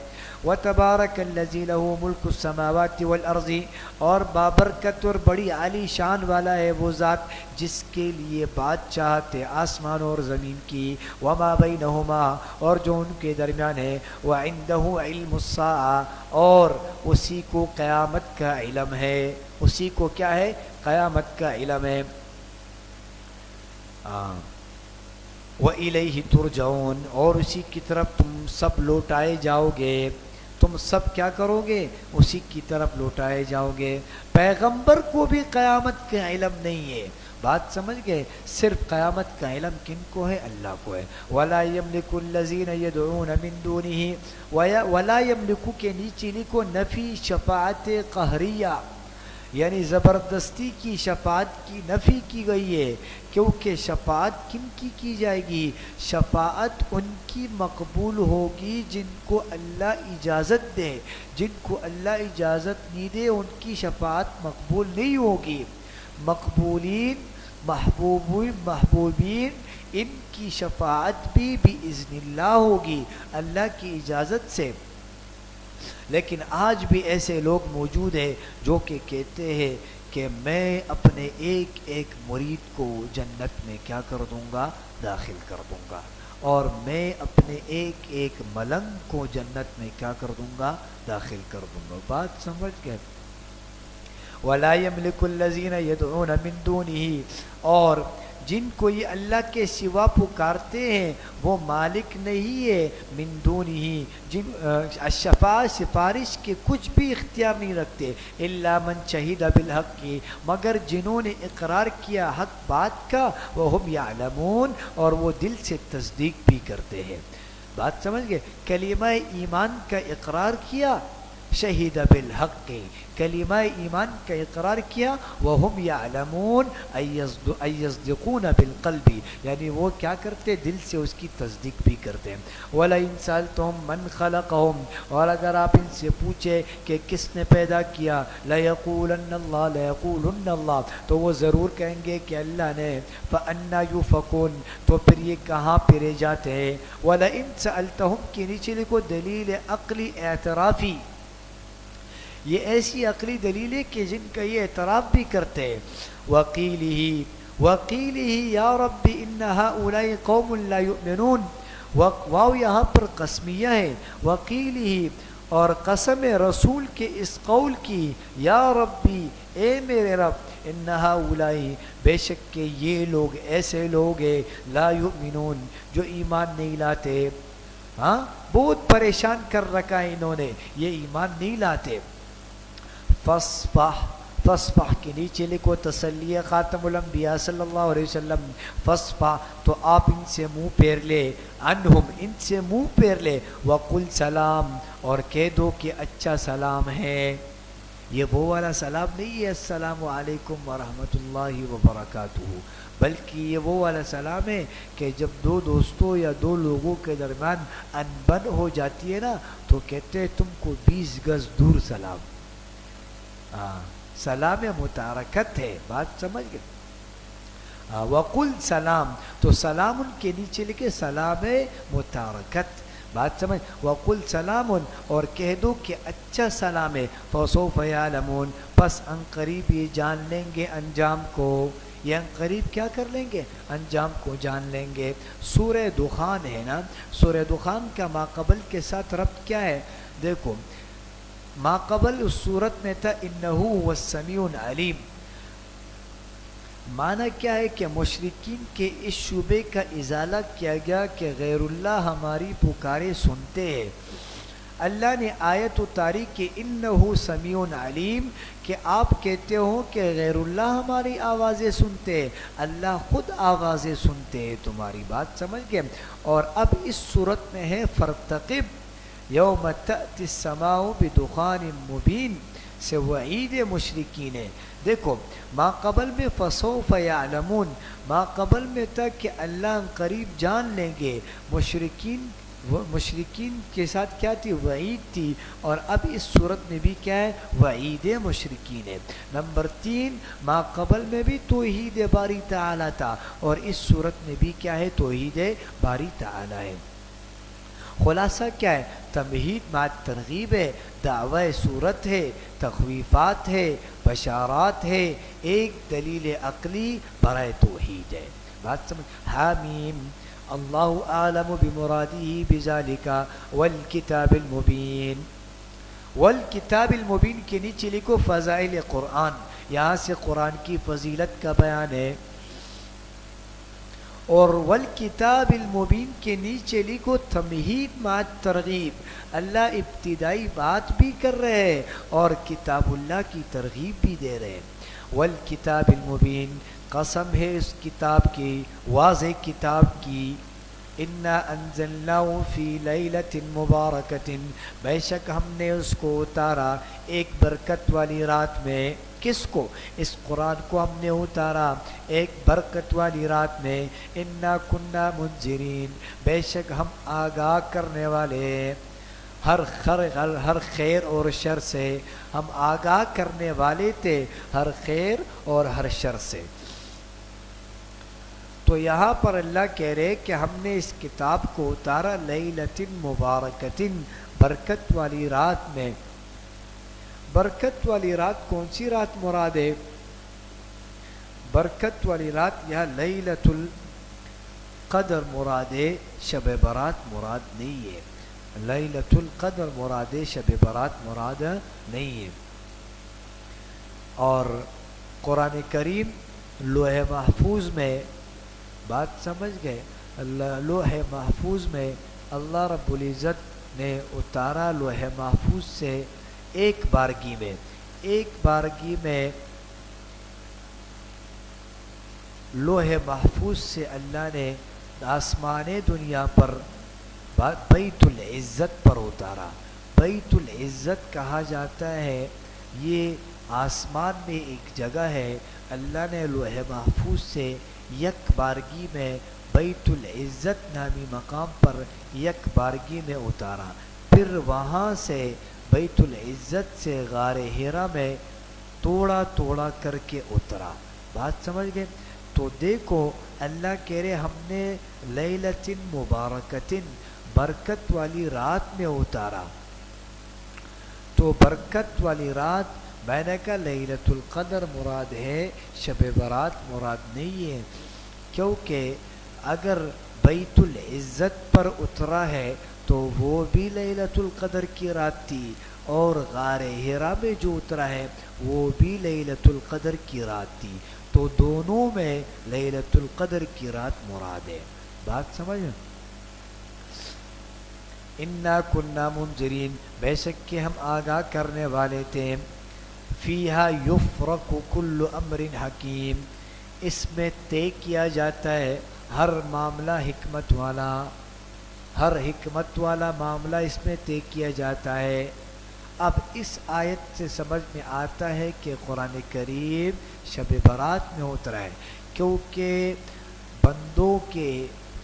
وَتَبَارَكَ الَّذِي لَهُ مُلْكُ السَّمَاوَاتِ وَالْأَرْضِ اور بابرکت اور بڑی عالی شان والا ہے وہ ذات جس کے لیے بادشاہت ہے آسمان اور زمین کی، وما بینہما اور جو ان کے درمیان ہے، وعنده علم الساعہ اور اسی کو قیامت کا علم ہے، اسی کو کیا ہے؟ قیامت کا علم ہے۔ وَإِلَيْهِ تُرْجَعُونَ اور اسی کی طرف تم سب لوٹائے جاؤ گے، تم سب کیا کرو گے؟ اسی کی طرف لوٹائے جاؤ گے۔ پیغمبر کو بھی قیامت کا علم نہیں ہے، بات سمجھ گئے؟ صرف قیامت کا علم کن کو ہے؟ اللہ کو ہے۔ وَلَا يَمْلِكُ الَّذِينَ يَدْعُونَ مِن دُونِهِ وَلَا يَمْلِكُ کے نیچے لکھو نفی شفاعت قہریہ، یعنی زبردستی کی شفاعت کی نفی کی گئی ہے، کیونکہ شفاعت کن کی جائے گی؟ شفاعت ان کی مقبول ہوگی جن کو اللہ اجازت دے، جن کو اللہ اجازت نہیں دے ان کی شفاعت مقبول نہیں ہوگی۔ مقبولین محبوبین ان کی شفاعت بھی باذن اللہ ہوگی، اللہ کی اجازت سے۔ لیکن آج بھی ایسے لوگ موجود ہیں جو کہ کہتے ہیں کہ میں اپنے ایک ایک مرید کو جنت میں کیا کر دوں گا؟ داخل کر دوں گا، اور میں اپنے ایک ایک ملنگ کو جنت میں کیا کر دوں گا؟ داخل کر دوں گا۔ بات سمجھ گئے؟ وَلَا يَمْلِكُ الَّذِينَ يَدْعُونَ مِن دُونِهِ، اور جن کو یہ اللہ کے سوا پکارتے ہیں وہ مالک نہیں ہے، من دونہی، جن الشفاعہ سفارش کے کچھ بھی اختیار نہیں رکھتے، الا من شہد بالحق کی، مگر جنہوں نے اقرار کیا حق بات کا، وہم یعلمون، اور وہ دل سے تصدیق بھی کرتے ہیں۔ بات سمجھ گئے؟ کلمہ ایمان کا اقرار کیا، شہید بالحق، کلمہ ایمان کا اقرار کیا، وہم یعلمون ایصدقون بالقلب، یعنی وہ کیا کرتے؟ دل سے اس کی تصدیق بھی کرتے ہیں۔ وَلَئِن سَأَلْتَهُم مَّن خَلَقَهُم، اور اگر آپ ان سے پوچھے کہ کس نے پیدا کیا، لَيَقُولَنَّ اللَّهُ، لَيَقُولُنَّ اللَّهُ، تو وہ ضرور کہیں گے کہ اللہ نے۔ فَأَنَّىٰ يُؤْفَكُونَ، تو پھر یہ کہاں پھرے جاتے ہیں؟ وَلَئِن سَأَلْتَهُم کے نیچے لکھو دلیل عقلی اعترافی، یہ ایسی عقلی دلیل ہے کہ جن کا یہ اعتراف بھی کرتے ہیں۔ وَقِيلِهِ یا رب ان هؤلاء قوم لا يؤمنون، واو یہاں پر قسمیہ ہے، وَقِيلِهِ، اور قسم رسول کے اس قول کی، یا ربی، اے میرے رب، ان هؤلاء، بے شک کہ یہ لوگ ایسے لوگ ہیں، لا يؤمنون، جو ایمان نہیں لاتے۔ ہاں، بہت پریشان کر رکھا ہے انہوں نے، یہ ایمان نہیں لاتے۔ فصفح کے نیچے لکھو تسلی خاتم الانبیاء صلی اللہ علیہ وسلم، فصفح، تو آپ ان سے منہ پھیر لے، عنہم، ان سے منہ پھیر لے، وقل سلام، اور کہہ دو کہ اچھا سلام ہے۔ یہ وہ والا سلام نہیں ہے السلام علیکم ورحمۃ اللہ وبرکاتہ، بلکہ یہ وہ والا سلام ہے کہ جب دو دوستوں یا دو لوگوں کے درمیان انبن ہو جاتی ہے نا، تو کہتے ہیں تم کو 20 گز دور سلام۔ سلام متارکت ہے، بات سمجھ گئے؟ وقل سلام، تو سلام ان کے نیچے لکھے سلام متارکت، بات سمجھ؟ وقل سلام، اور کہہ دو کہ اچھا سلام ہے، فسوف یعلمون، پس ان قریب یہ جان لیں گے انجام کو، یہ ان قریب کیا کر لیں گے؟ انجام کو جان لیں گے۔ سورہ دخان ہے نا، سورہ دخان کا ماقبل کے ساتھ ربط کیا ہے؟ دیکھو، ما قبل اس صورت میں تھا انہو هو السمیع العلیم، معنی کیا ہے کہ مشرکین کے اس شبے کا ازالہ کیا گیا کہ غیر اللہ ہماری پکارے سنتے ہیں۔ اللہ نے آیت اتاری کہ انہو سمیع علیم، کہ آپ کہتے ہو کہ غیر اللہ ہماری آوازیں سنتے ہیں، اللہ خود آوازیں سنتے ہیں تمہاری، بات سمجھ گئے؟ اور اب اس صورت میں ہے فارتقب یوم تأتی السماء بدخان مبین، سے وعید مشرکین ہے۔ دیکھو، ما قبل میں فسوف یعلمون، ما قبل میں تھا کہ اللہ قریب جان لیں گے، مشرکین کے ساتھ کیا تھی؟ وعید تھی، اور اب اس صورت میں بھی کیا ہے؟ وعید مشرکین ہے۔ نمبر 3، ما قبل میں بھی توحید باری تعالی تھا، اور اس صورت میں بھی کیا ہے؟ توحید باری تعالی ہے۔ خلاصہ کیا ہے؟ تمہید مع ترغیب ہے، دعوی صورت ہے، تخویفات ہے، بشارات ہے، ایک دلیل عقلی برائے توحید ہے، بات سمجھ؟ حامیم، اللہ اعلم بمرادہ بذالک والکتاب المبین، والکتاب المبین کے نیچے لکھو فضائل قرآن، یہاں سے قرآن کی فضیلت کا بیان ہے، اور والکتاب المبین کے نیچے لکھو تمہید مع ترغیب، اللہ ابتدائی بات بھی کر رہے ہیں اور کتاب اللہ کی ترغیب بھی دے رہے ہیں۔ والکتاب المبین، قسم ہے اس کتاب کی، واضح کتاب کی، انا انزلناه فی لیلۃ مبارکۃ، بے شک ہم نے اس کو اتارا ایک برکت والی رات میں۔ کس کو؟ اس قرآن کو ہم نے اتارا ایک برکت والی رات میں۔ انا کنا منذرین، بے شک ہم آگاہ کرنے والے ہیں، ہر خیر اور شر سے ہم آگاہ کرنے والے تھے، ہر خیر اور ہر شر سے۔ تو یہاں پر اللہ کہہ رہے کہ ہم نے اس کتاب کو اتارا لیلۃ مبارکۃ، برکت والی رات میں۔ برکت والی رات کون سی رات مراد ہے؟ برکت والی رات یہاں لیلۃ القدر مراد ہے، شب برات مراد نہیں ہے۔ لیلۃ القدر مراد ہے، شب برات مراد نہیں ہے۔ اور قرآن کریم لوح محفوظ میں، بات سمجھ گئے، لوح محفوظ میں اللہ رب العزت نے اتارا لوح محفوظ سے ایک بارگی میں، ایک بارگی میں لوح محفوظ سے اللہ نے آسمان دنیا پر بیت العزت پر اتارا۔ بیت العزت کہا جاتا ہے، یہ آسمان میں ایک جگہ ہے، اللہ نے لوح محفوظ سے یک بارگی میں بیت العزت نامی مقام پر یک بارگی میں اتارا، پھر وہاں سے بیت العزت سے غار حرا میں توڑا توڑا کر کے اترا۔ بات سمجھ گئے؟ تو دیکھو اللہ کہہ رہے ہم نے لیلۃ مبارکۃ، برکت والی رات میں اتارا۔ تو برکت والی رات میں نے کہا لیلۃ القدر مراد ہے، شب برات مراد نہیں ہے، کیونکہ اگر بیت العزت پر اترا ہے تو وہ بھی لیلۃ القدر کی رات تھی، اور غار حرا میں جو اترا ہے وہ بھی لیلۃ القدر کی رات تھی، تو دونوں میں لیلۃ القدر کی رات مراد ہے۔ بات سمجھ؟ انا کنا منذرین، بے شک کہ ہم آگاہ کرنے والے تھے، فیہا یفرق کل امر حکیم، اس میں طے کیا جاتا ہے ہر معاملہ حکمت والا، ہر حکمت والا معاملہ اس میں طے کیا جاتا ہے۔ اب اس آیت سے سمجھ میں آتا ہے کہ قرآن کریم شب برات میں اترا ہے، کیونکہ بندوں کے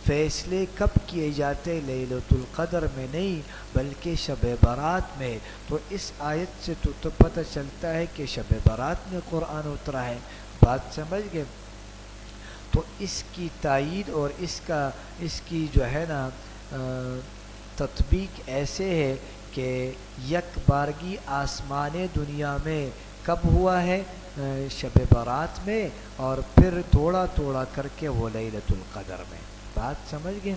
فیصلے کب کیے جاتے؟ لیلۃ القدر میں نہیں بلکہ شب برات میں۔ تو اس آیت سے تو پتہ چلتا ہے کہ شب برات میں قرآن اترا ہے۔ بات سمجھ گئے؟ تو اس کی تائید اور اس کی جو ہے نا تطبیق ایسے ہے کہ یک بارگی آسمان دنیا میں کب ہوا ہے؟ شب برات میں، اور پھر توڑا توڑا کر کے وہ لیلۃ القدر میں۔ بات سمجھ گئے؟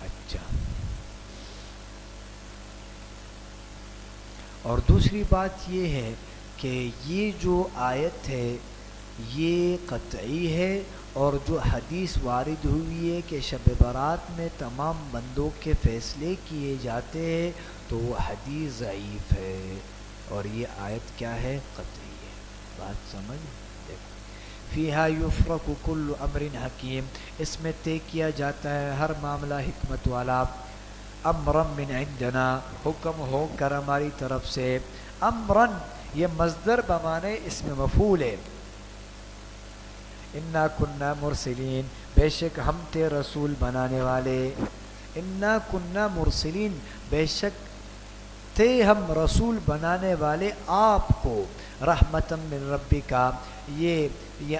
اچھا، اور دوسری بات یہ ہے کہ یہ جو آیت ہے یہ قطعی ہے، اور جو حدیث وارد ہوئی ہے کہ شب برات میں تمام بندوں کے فیصلے کیے جاتے ہیں، تو وہ حدیث ضعیف ہے، اور یہ آیت کیا ہے؟ قطعی ہے۔ بات سمجھ؟ دیکھو، فیہا یفرق کل امر حکیم، اس میں طے کیا جاتا ہے ہر معاملہ حکمت والا۔ امرا من عندنا، حکم ہو کر ہماری طرف سے۔ امرن یہ مصدر بمانے اس میں مفعول ہے۔ انا کننا مرسلین، بے شک ہم تھے رسول بنانے والے۔ انا کننا مرسلین، بے شک تھے ہم رسول بنانے والے آپ کو، رحمتا من ربکا، یہ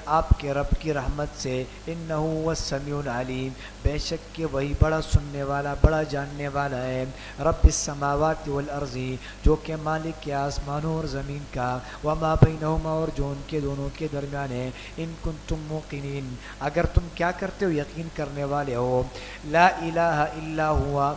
آپ کے رب کی رحمت سے، انہ هو السمیع العلیم، بے شک کہ وہی بڑا سننے والا بڑا جاننے والا ہے۔ رب السماوات والارض، جو کہ مالک کے آسمانوں اور زمین کا، وما بینہما، اور جو ان کے دونوں کے درمیان ہے، ان کنتم موقنین، اگر تم کیا کرتے ہو؟ یقین کرنے والے ہو۔ لا الہ الا ہوا،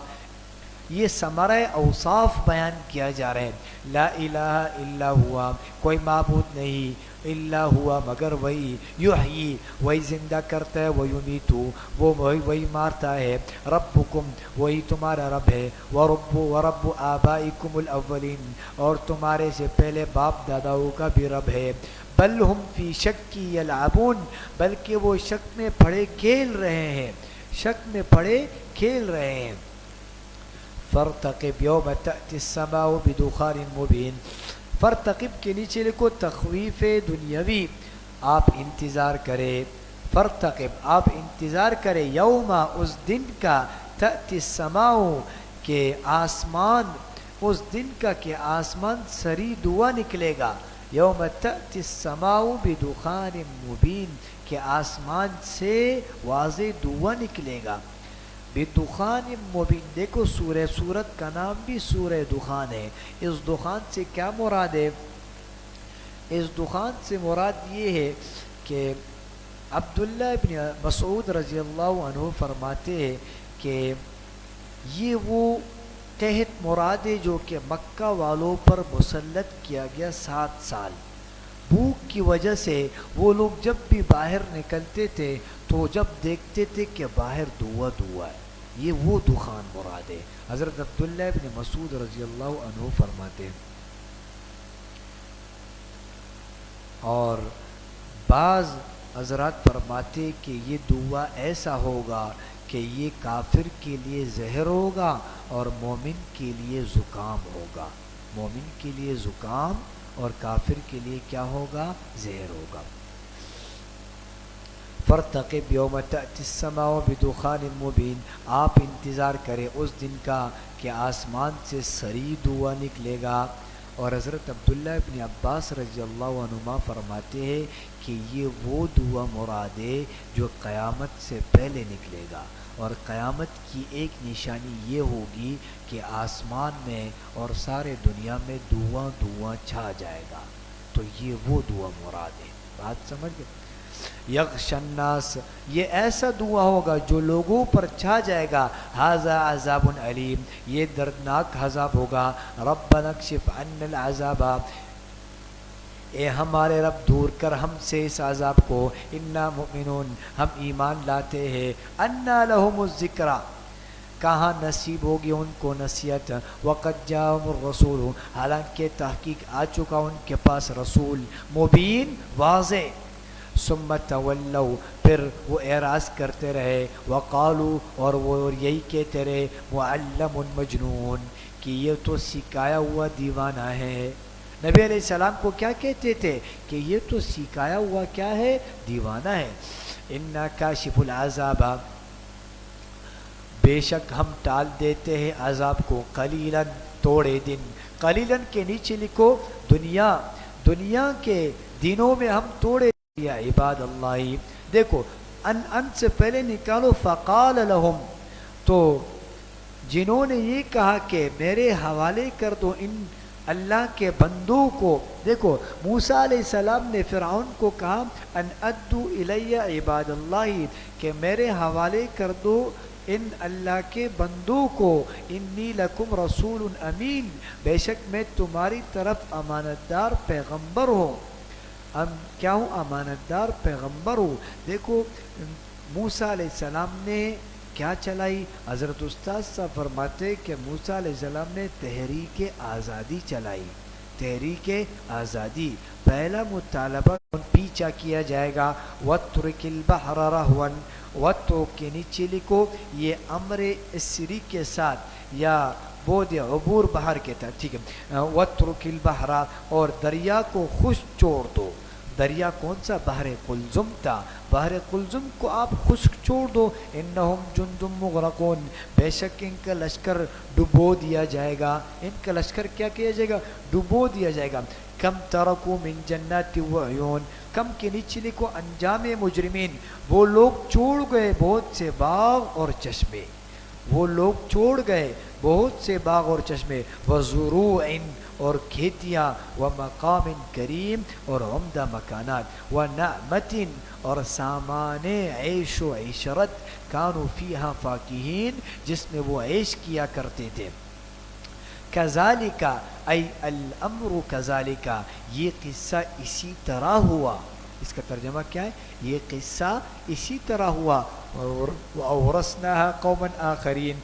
یہ ثمرہ اوصاف بیان کیا جا رہا ہے۔ لا الہ الا ہوا، کوئی معبود نہیں، الا ہوا مگر وہی، یحیی وہی زندہ کرتا ہے، ویمیتو وہ وہی مارتا ہے، ربکم وہی تمہارا رب ہے، ورب آبائکم الاولین، اور تمہارے سے پہلے باپ داداؤں کا بھی رب ہے۔ بل ہم فی شک یلعبون، بلکہ وہ شک میں پڑے کھیل رہے ہیں، شک میں پڑے کھیل رہے ہیں۔ فرتقب یوم تأتی السماء بدخان مبین، فرتقب کے نیچے لکھو تخویف دنیاوی، آپ انتظار کرے، فرتقب آپ انتظار کرے، یوم اس دن کا، تأتی السماء کہ آسمان، اس دن کا کہ آسمان سری دعا نکلے گا، یوم تأتی السماء بدخان مبین کہ آسمان سے واضح دھواں نکلے گا. بدخان مبین، دیکھو سورت کا نام بھی سورہ دخان ہے. اس دخان سے کیا مراد ہے؟ اس دخان سے مراد یہ ہے کہ عبداللہ ابن مسعود رضی اللہ عنہ فرماتے ہیں کہ یہ وہ قحط مراد ہے جو کہ مکہ والوں پر مسلط کیا گیا 7 سال. بھوک کی وجہ سے وہ لوگ جب بھی باہر نکلتے تھے تو جب دیکھتے تھے کہ باہر دھواں ہے، یہ وہ دخان مراد ہے. حضرت عبداللہ ابن مسعود رضی اللہ عنہ فرماتے ہیں. اور بعض حضرات فرماتے کہ یہ دھواں ایسا ہوگا کہ یہ کافر کے لیے زہر ہوگا اور مومن کے لیے زکام ہوگا. مومن کے لیے زکام اور کافر کے لیے کیا ہوگا؟ زہر ہوگا. فارتقب یوم تأتی السماء بدخان مبین، آپ انتظار کریں اس دن کا کہ آسمان سے سری دھواں نکلے گا. اور حضرت عبداللہ ابن عباس رضی اللہ عنہما فرماتے ہیں کہ یہ وہ دھواں مراد ہے جو قیامت سے پہلے نکلے گا. اور قیامت کی ایک نشانی یہ ہوگی کہ آسمان میں اور سارے دنیا میں دھواں چھا جائے گا. تو یہ وہ دھواں مراد ہے. بات سمجھ گئے؟ یغشی الناس، یہ ایسا دھواں ہوگا جو لوگوں پر چھا جائے گا. ھذا عذاب علیم، یہ دردناک عذاب ہوگا. ربنا اکشف عنا العذاب، اے ہمارے رب دور کر ہم سے اس عذاب کو. انا مؤمنون، ہم ایمان لاتے ہیں. انا لہم الذکری، کہاں نصیب ہوگی ان کو نصیحت. وقد جاءہم الرسول، حالانکہ تحقیق آ چکا ان کے پاس رسول مبین واضح. ثم تولوا، پھر وہ اعراض کرتے رہے. وقالوا، اور وہ یہی کہتے رہے. معلم مجنون، کہ یہ تو سکھایا ہوا دیوانہ ہے. نبی علیہ السلام کو کیا کہتے تھے؟ کہ یہ تو سکھایا ہوا کیا ہے؟ دیوانہ ہے. انا کاشف العذاب، بے شک ہم ٹال دیتے ہیں عذاب کو. قلیلاً، تھوڑے دن. قلیلاً کے نیچے لکھو دنیا کے دنوں میں ہم توڑے. یا عباد اللہ، دیکھو ان سے پہلے نکالو فقال لہم، تو جنہوں نے یہ کہا کہ میرے حوالے کر دو ان اللہ کے بندوں کو. دیکھو موسیٰ علیہ السلام نے فرعون کو کہا ان ادو الی عباد اللہ، کہ میرے حوالے کر دو ان اللہ کے بندوں کو. انی لکم رسول امین، بے شک میں تمہاری طرف امانت دار پیغمبر ہوں. کیا ہوں؟ امانت دار پیغمبر ہوں. دیکھو موسیٰ علیہ السلام نے کیا چلائی؟ حضرت استاد صاحب فرماتے کہ موسیٰ علیہ السلام نے تحریک آزادی چلائی. تحریک آزادی، پہلا مطالبہ پیچھا کیا جائے گا. وَاتْرُكِ الْبَحْرَ رَهْوًا، وَاتْرُكِ کے نیچے لکھو یہ امر اسری کے ساتھ یا بود عبور بحر کے تھا، ٹھیک ہے. وَاتْرُكِ الْبَحْرَ، اور دریا کو خشک چھوڑ دو. دریا کون سا؟ بحر قلزم تھا. بحر قلزم کو آپ خشک چھوڑ دو. انہم جند مغرقون، بے شک ان کا لشکر ڈبو دیا جائے گا. ان کا لشکر کیا کیا جائے گا؟ ڈبو دیا جائے گا. کم ترکو من جنات وعیون، کم کے نیچے لکھو انجام مجرمین، وہ لوگ چھوڑ گئے بہت سے باغ اور چشمے. وہ لوگ چھوڑ گئے بہت سے باغ اور چشمے. وزروع، اور کھیتیاں. ومقام کریم، اور عمدہ مکانات. ونعمت، اور سامان عیش و عشرت. کانوا فیہا فاکہین، جس میں وہ عیش کیا کرتے تھے. کذالک، ای الامر کذالک، یہ قصہ اسی طرح ہوا. اس کا ترجمہ کیا ہے؟ یہ قصہ اسی طرح ہوا. وَأَوْرَثْنَاهَا قَوْمًا آخَرِينَ،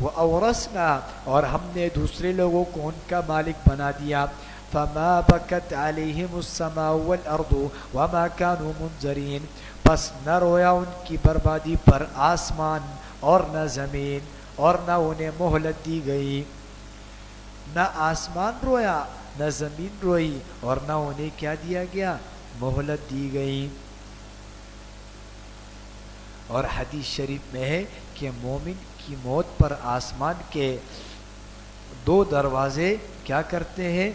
وَأَوْرَثْنَا، اور ہم نے دوسرے لوگوں کو ان کا مالک بنا دیا. فَمَا بَكَتْ عَلَيْهِمُ السَّمَاءُ وَالْأَرْضُ وَمَا كَانُوا مُنظَرِينَ، پس نہ رویا ان کی بربادی پر آسمان اور نہ زمین، اور نہ انہیں مہلت دی گئی. نہ آسمان رویا، نہ زمین روئی، اور نہ انہیں کیا دیا گیا؟ مہلت دی گئی. اور حدیث شریف میں ہے کہ مومن کی موت پر آسمان کے 2 دروازے کیا کرتے ہیں؟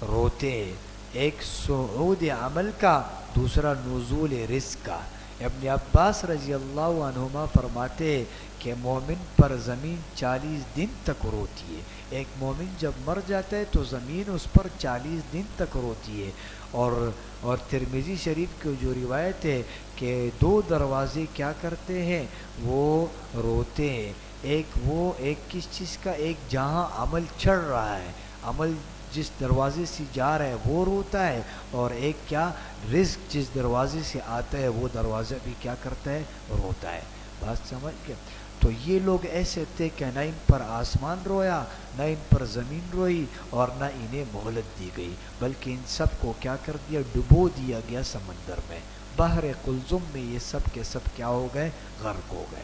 روتے ہیں، ایک صعود عمل کا، دوسرا نزول رزق کا۔ ابن عباس رضی اللہ عنہما فرماتے ہیں کہ مومن پر زمین 40 دن تک روتی ہے۔ ایک مومن جب مر جاتا ہے تو زمین اس پر 40 دن تک روتی ہے۔ اور ترمذی شریف کی جو روایت ہے کہ 2 دروازے کیا کرتے ہیں، وہ روتے ہیں۔ ایک کس چیز کا، ایک جہاں عمل چڑھ رہا ہے، عمل جس دروازے سے جا رہا ہے وہ روتا ہے، اور ایک کیا، رزق جس دروازے سے آتا ہے وہ دروازہ بھی کیا کرتا ہے، روتا ہے۔ بات سمجھ گئے؟ تو یہ لوگ ایسے تھے کہ نہ ان پر آسمان رویا، نہ ان پر زمین روئی، اور نہ انہیں مہلت دی گئی، بلکہ ان سب کو کیا کر دیا، ڈبو دیا گیا سمندر میں، بحر قلزم میں یہ سب کے سب کیا ہو گئے، غرق ہو گئے۔